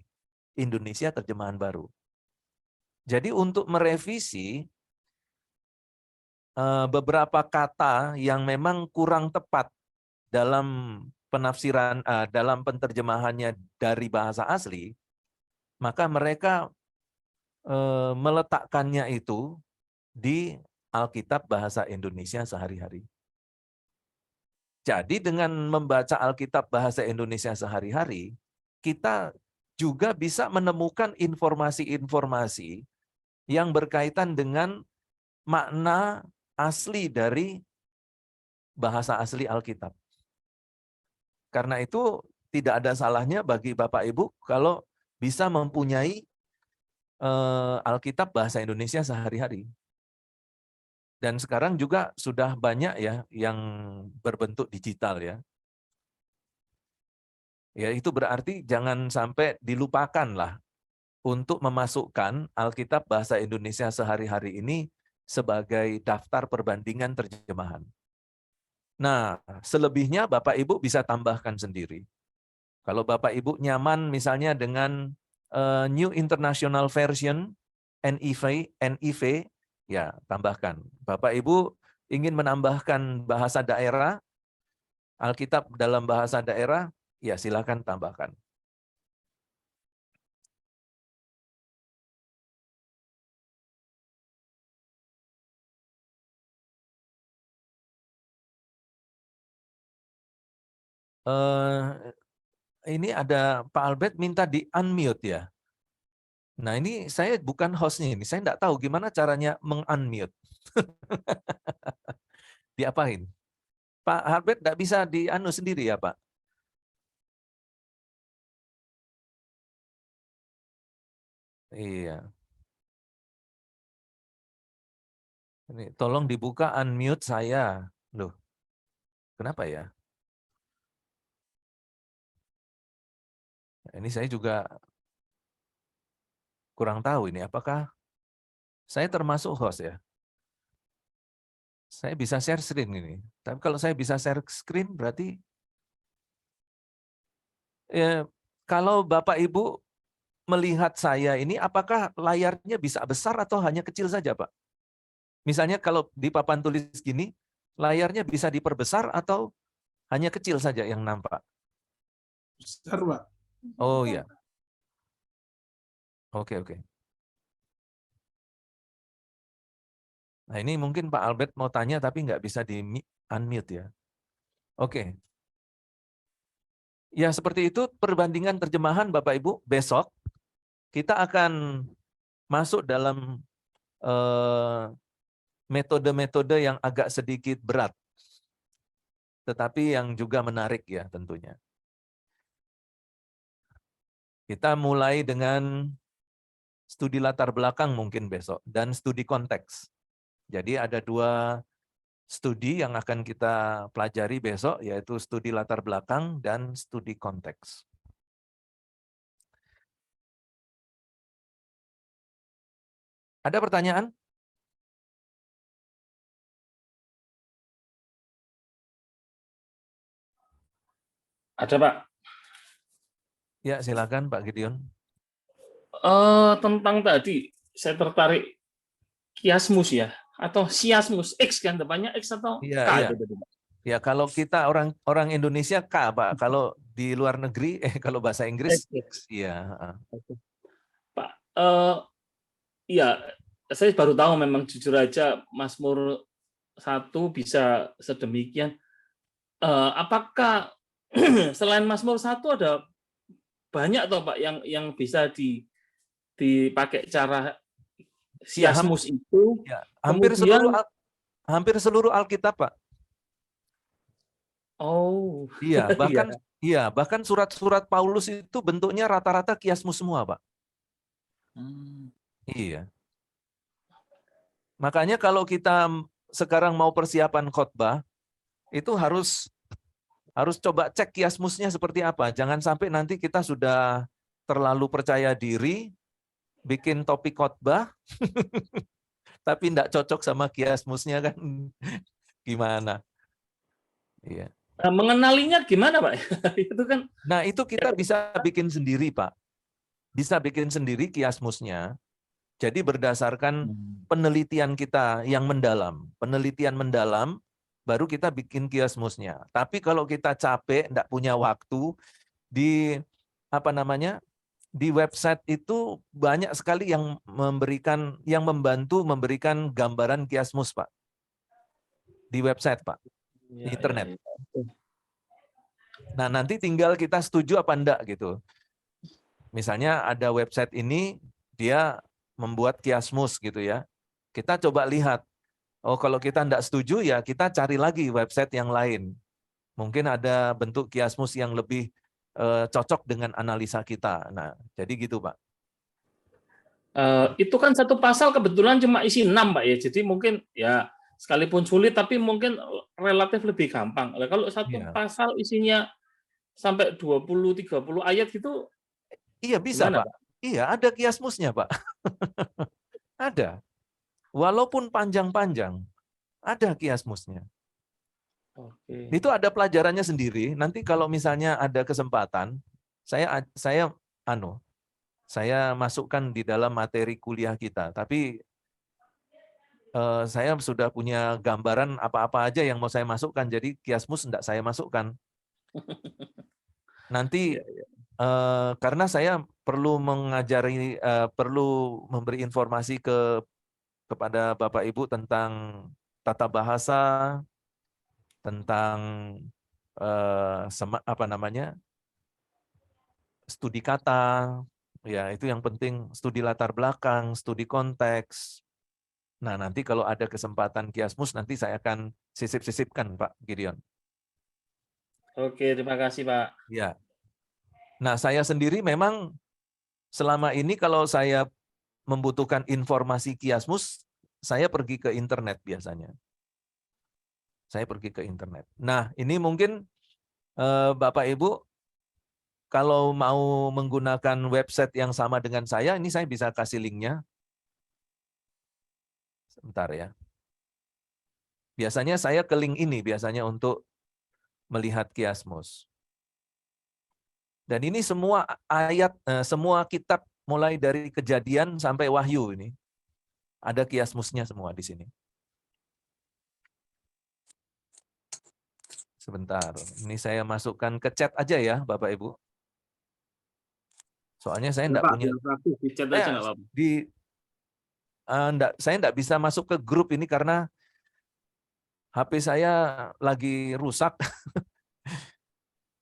Indonesia Terjemahan Baru. Jadi untuk merevisi beberapa kata yang memang kurang tepat dalam penafsiran, dalam penterjemahannya dari bahasa asli, maka mereka meletakkannya itu di Alkitab bahasa Indonesia sehari-hari. Jadi dengan membaca Alkitab bahasa Indonesia sehari-hari, kita juga bisa menemukan informasi-informasi yang berkaitan dengan makna asli dari bahasa asli Alkitab. Karena itu tidak ada salahnya bagi Bapak Ibu kalau bisa mempunyai Alkitab bahasa Indonesia sehari-hari. Dan sekarang juga sudah banyak ya yang berbentuk digital ya. Ya itu berarti jangan sampai dilupakanlah untuk memasukkan Alkitab bahasa Indonesia sehari-hari ini sebagai daftar perbandingan terjemahan. Nah, selebihnya Bapak Ibu bisa tambahkan sendiri. Kalau Bapak Ibu nyaman misalnya dengan New International Version, NIV, ya tambahkan. Bapak Ibu ingin menambahkan bahasa daerah, Alkitab dalam bahasa daerah, ya silakan tambahkan. Ini ada Pak Albert minta di-unmute ya. Nah ini saya bukan hostnya ini, saya nggak tahu gimana caranya meng-unmute. Diapain? Pak Albert nggak bisa di-anu sendiri ya Pak? Iya. Ini tolong dibuka unmute saya. Loh, kenapa ya? Ini saya juga kurang tahu ini, apakah saya termasuk host ya? Saya bisa share screen ini. Tapi kalau saya bisa share screen berarti ya, kalau Bapak Ibu melihat saya ini, apakah layarnya bisa besar atau hanya kecil saja, Pak? Misalnya kalau di papan tulis gini, layarnya bisa diperbesar atau hanya kecil saja yang nampak? Besar, Pak. Oh iya. Oke, oke. Nah ini mungkin Pak Albert mau tanya tapi nggak bisa di-unmute ya. Oke. Ya seperti itu perbandingan terjemahan Bapak Ibu. Besok kita akan masuk dalam metode-metode yang agak sedikit berat. Tetapi yang juga menarik ya tentunya. Kita mulai dengan studi latar belakang mungkin besok dan studi konteks. Jadi ada 2 studi yang akan kita pelajari besok, yaitu studi latar belakang dan studi konteks. Ada pertanyaan? Ada, Pak. Ya, silakan Pak Gideon. Tentang tadi, saya tertarik kiasmus ya, atau siasmus, X kan depannya X atau Iya, K iya. itu tadi, Pak. Ya, kalau kita orang Indonesia K, Pak. Kalau di luar negeri, kalau bahasa Inggris, X. iya. Pak, ya saya baru tahu memang jujur aja Mazmur 1 bisa sedemikian. Apakah selain Mazmur 1 ada banyak toh Pak yang bisa dipakai cara Siasmus itu Ya, kemudian hampir seluruh Alkitab, Pak. oh Iya, iya. bahkan surat-surat Paulus itu bentuknya rata-rata kiasmus semua, Pak. Iya. Makanya kalau kita sekarang mau persiapan khotbah, itu harus coba cek kiasmusnya seperti apa. Jangan sampai nanti kita sudah terlalu percaya diri, bikin topik khotbah, tapi tidak cocok sama kiasmusnya kan. Gimana? Iya. Nah, mengenalinya gimana, Pak? Itu kan. Nah, itu kita bisa bikin sendiri, Pak. Bisa bikin sendiri kiasmusnya. Jadi berdasarkan penelitian kita yang mendalam. Penelitian mendalam, baru kita bikin kiasmusnya. Tapi kalau kita capek, tidak punya waktu, di website itu banyak sekali yang membantu memberikan gambaran kiasmus, Pak. Di website, Pak. Di internet. Nah, nanti tinggal kita setuju apa enggak gitu. Misalnya ada website ini, dia membuat kiasmus gitu ya. Kita coba lihat. Oh, kalau kita enggak setuju ya kita cari lagi website yang lain. Mungkin ada bentuk kiasmus yang lebih cocok dengan analisa kita. Nah, jadi gitu, Pak. Itu kan satu pasal kebetulan cuma isi 6, Pak ya. Jadi mungkin ya sekalipun sulit tapi mungkin relatif lebih gampang. Kalau satu pasal isinya sampai 20-30 ayat gitu. Iya bisa, gimana, Pak. Iya, ada kiasmusnya, Pak. Ada. Walaupun panjang-panjang, ada kiasmusnya. Oke. Itu ada pelajarannya sendiri. Nanti kalau misalnya ada kesempatan, saya masukkan di dalam materi kuliah kita. Tapi saya sudah punya gambaran apa-apa aja yang mau saya masukkan. Jadi kiasmus enggak saya masukkan. Nanti karena saya perlu mengajari, perlu memberi informasi kepada Bapak Ibu tentang tata bahasa, tentang studi kata, ya itu yang penting, studi latar belakang, studi konteks. Nah, nanti kalau ada kesempatan kiasmus, nanti saya akan sisip-sisipkan, Pak Gideon. Oke, terima kasih, Pak. Ya. Nah, saya sendiri memang selama ini kalau saya membutuhkan informasi kiasmus, saya pergi ke internet biasanya. Saya pergi ke internet. Nah, ini mungkin Bapak Ibu, kalau mau menggunakan website yang sama dengan saya, ini saya bisa kasih linknya. Sebentar ya. Biasanya saya ke link ini biasanya untuk melihat kiasmus. Dan ini semua ayat, semua kitab mulai dari Kejadian sampai Wahyu ini. Ada kiasmusnya semua di sini. Sebentar, ini saya masukkan ke chat aja ya, Bapak Ibu. Soalnya saya enggak punya. Di chat aja nggak apa-apa. Saya enggak bisa masuk ke grup ini karena HP saya lagi rusak.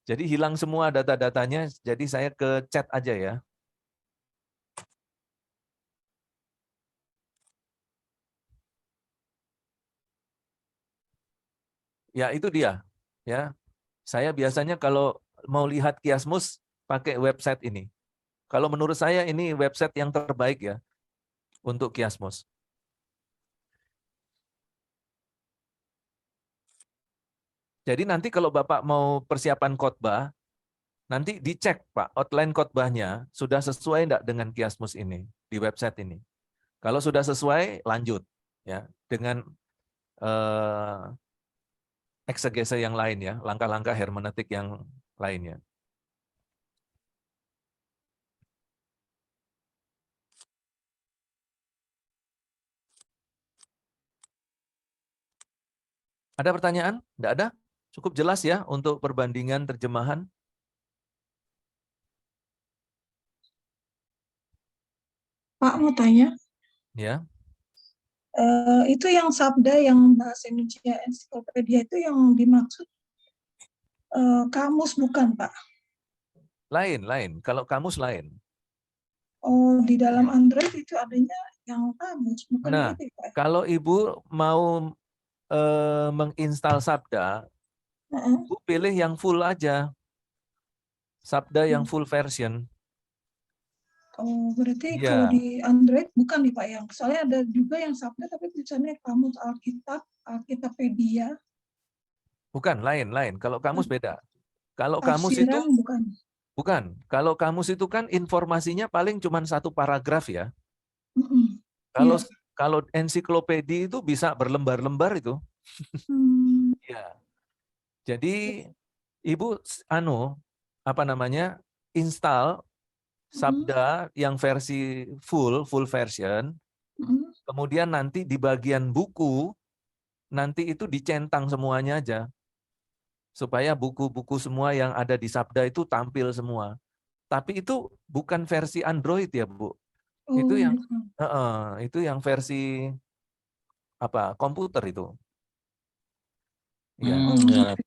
Jadi hilang semua data-datanya, jadi saya ke chat aja ya. Ya, itu dia. Ya, saya biasanya kalau mau lihat kiasmus pakai website ini. Kalau menurut saya ini website yang terbaik ya untuk kiasmus. Jadi nanti kalau Bapak mau persiapan khotbah, nanti dicek Pak, outline khotbahnya sudah sesuai enggak dengan kiasmus ini di website ini. Kalau sudah sesuai, lanjut ya dengan eksegese yang lain ya, langkah-langkah hermeneutik yang lainnya. Ada pertanyaan? Tidak ada? Cukup jelas ya untuk perbandingan terjemahan? Pak mau tanya. Ya. Itu yang sabda yang bahasa Indonesia ensiklopedia itu yang dimaksud kamus bukan, Pak? Lain. Kalau kamus lain. Oh, di dalam Android itu adanya yang kamus, bukan Nah, gitu ya, Pak? kalau Ibu mau menginstal Sabda, Heeh. Ibu pilih yang full aja. Sabda yang Hmm. full version. Oh, berarti kalau Iya, di Android bukan nih Pak yang, soalnya ada juga yang Sabda tapi tulisannya Kamus Alkitab, Alkitapedia, bukan, lain. Kalau kamus beda. Kalau kamus itu tafsiran bukan. bukan. Kalau kamus itu kan informasinya paling cuma satu paragraf ya. Mm-mm. Kalau Iya. kalau ensiklopedi itu bisa berlembar-lembar itu. Hmm. Ya. Jadi Ibu install Mm-mm. Sabda yang versi full version, Mm-mm. kemudian nanti di bagian buku nanti itu dicentang semuanya aja. Supaya buku-buku semua yang ada di Sabda itu tampil semua. Tapi itu bukan versi Android ya, Bu. Itu Oh, yang bukan. itu yang versi komputer itu. Ya. Oh, Ya.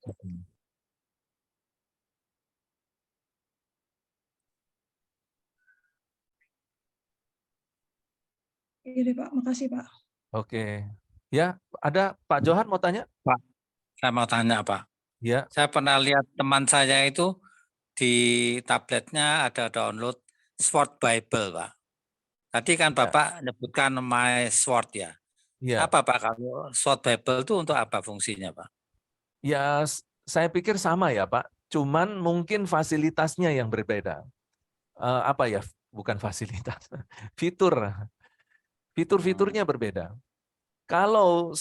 iya deh Pak, makasih Pak. Oke. Ya, ada Pak Johan mau tanya? Pak, saya mau tanya Pak. Ya. Saya pernah lihat teman saya itu di tabletnya ada download Sword Bible, Pak. Tadi kan Bapak nyebutkan My Sword ya. Ya. Apa Pak kalau Sword Bible itu untuk apa fungsinya Pak? Ya, saya pikir sama ya Pak. Cuman mungkin fasilitasnya yang berbeda. Bukan fasilitas. Fitur-fiturnya berbeda. Kalau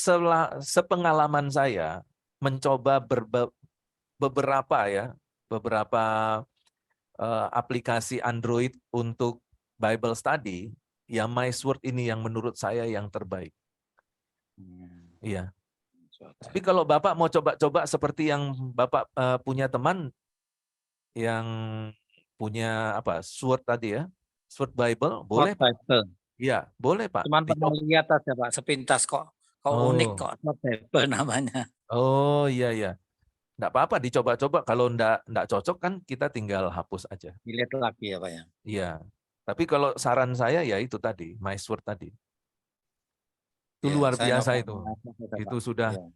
sepengalaman saya mencoba beberapa aplikasi Android untuk Bible Study, ya MySword ini yang menurut saya yang terbaik. Iya. Tapi kalau Bapak mau coba-coba seperti yang Bapak punya teman yang punya Sword tadi ya, Sword Bible, boleh Pak? Bible. Iya, boleh Pak. Cuman pernah lihat aja Pak, sepintas kok unik kok Sword Bible namanya. Oh iya. Enggak apa-apa dicoba-coba, kalau enggak cocok kan kita tinggal hapus aja. Dilihat lagi ya Pak ya. Iya. Tapi kalau saran saya ya itu tadi, MySword tadi. Itu Ya, luar saya biasa nyoba itu. Pak. Itu sudah Ya.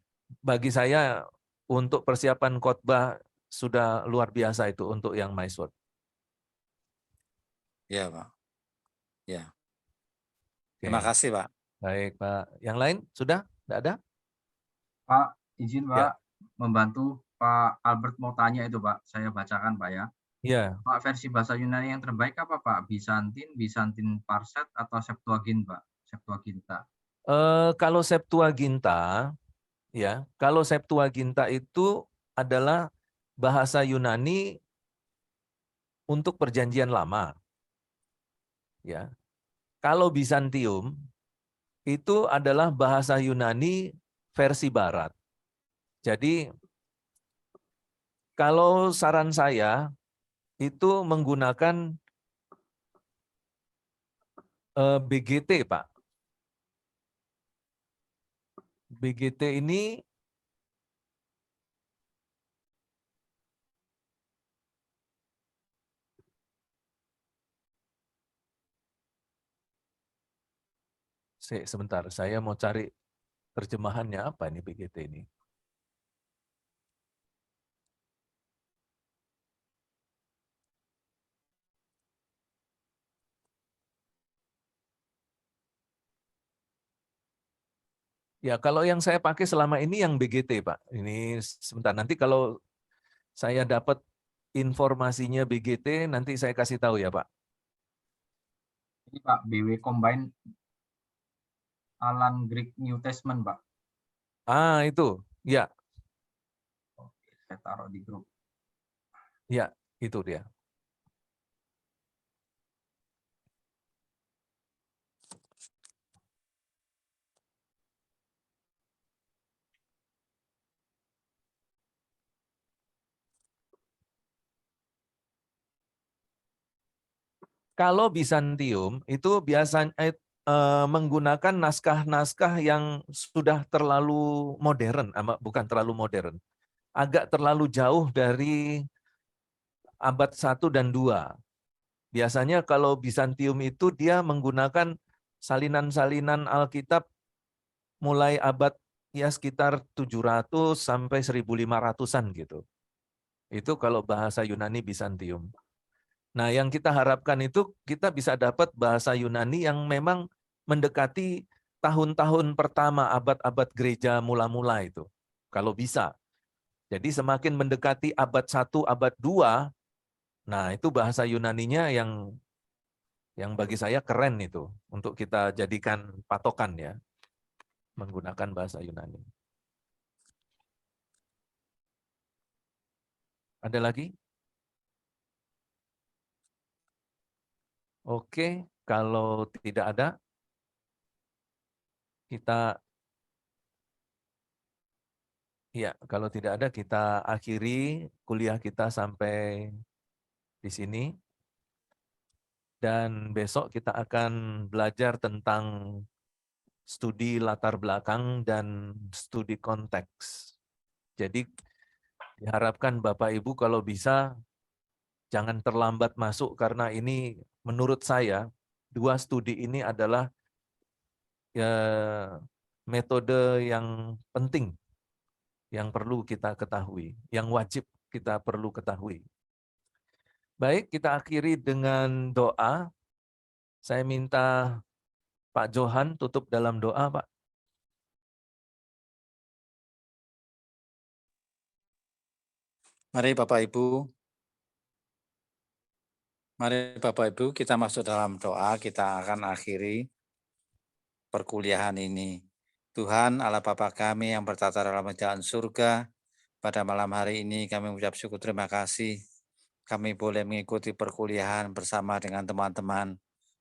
bagi saya untuk persiapan khotbah sudah luar biasa itu untuk yang MySword. Ya Pak. Ya. Oke. Terima kasih Pak. Baik Pak. Yang lain sudah? Enggak ada? Pak, izin Pak Ya. membantu Pak Albert mau tanya itu Pak, saya bacakan Pak ya. Iya. Pak, versi bahasa Yunani yang terbaik apa Pak? Byzantine Parset atau Septuaginta? Kalau Septuaginta, ya, kalau Septuaginta itu adalah bahasa Yunani untuk Perjanjian Lama. Ya. Kalau Bizantium itu adalah bahasa Yunani versi Barat. Jadi kalau saran saya itu menggunakan BGT, Pak. BGT ini sebentar, saya mau cari terjemahannya apa ini BGT ini. Ya, kalau yang saya pakai selama ini yang BGT, Pak. Ini sebentar, nanti kalau saya dapat informasinya BGT, nanti saya kasih tahu ya, Pak. Ini Pak, BW Combine Alan Greek New Testament Pak. Itu, ya. Oke, saya taruh di grup. Ya, itu dia. Kalau Bizantium itu biasanya menggunakan naskah-naskah yang sudah terlalu modern, bukan terlalu modern, agak terlalu jauh dari abad 1 dan 2. Biasanya kalau Bizantium itu dia menggunakan salinan-salinan Alkitab mulai abad ya sekitar 700 sampai 1500-an gitu. Itu kalau bahasa Yunani Bizantium. Nah, yang kita harapkan itu kita bisa dapat bahasa Yunani yang memang mendekati tahun-tahun pertama abad-abad gereja mula-mula itu. Kalau bisa. Jadi semakin mendekati abad 1, abad 2, nah itu bahasa Yunaninya yang bagi saya keren itu untuk kita jadikan patokan ya, menggunakan bahasa Yunani. Ada lagi? Oke, kalau tidak ada, kalau tidak ada kita akhiri kuliah kita sampai di sini. Dan besok kita akan belajar tentang studi latar belakang dan studi konteks. Jadi diharapkan Bapak Ibu kalau bisa jangan terlambat masuk karena ini menurut saya 2 studi ini adalah metode yang penting yang perlu kita ketahui, yang wajib kita perlu ketahui. Baik, kita akhiri dengan doa. Saya minta Pak Johan tutup dalam doa, Pak. Mari Bapak Ibu kita masuk dalam doa, kita akan akhiri perkuliahan ini. Tuhan Allah Bapa kami yang bertata dalam kerajaan surga, pada malam hari ini kami mengucap syukur terima kasih. Kami boleh mengikuti perkuliahan bersama dengan teman-teman.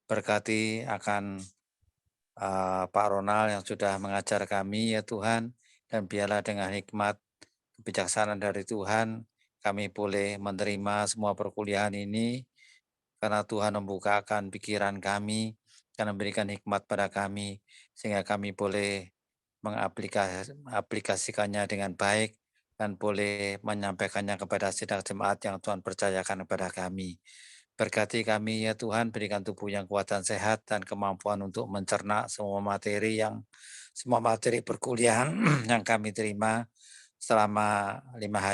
Berkati akan Pak Ronald yang sudah mengajar kami ya Tuhan, dan biarlah dengan hikmat kebijaksanaan dari Tuhan, kami boleh menerima semua perkuliahan ini, karena Tuhan membukakan pikiran kami, dan memberikan hikmat pada kami, sehingga kami boleh mengaplikasikannya dengan baik, dan boleh menyampaikannya kepada sidang jemaat yang Tuhan percayakan kepada kami. Berkati kami ya Tuhan, berikan tubuh yang kuat dan sehat, dan kemampuan untuk mencerna semua materi perkuliahan yang kami terima selama 5 hari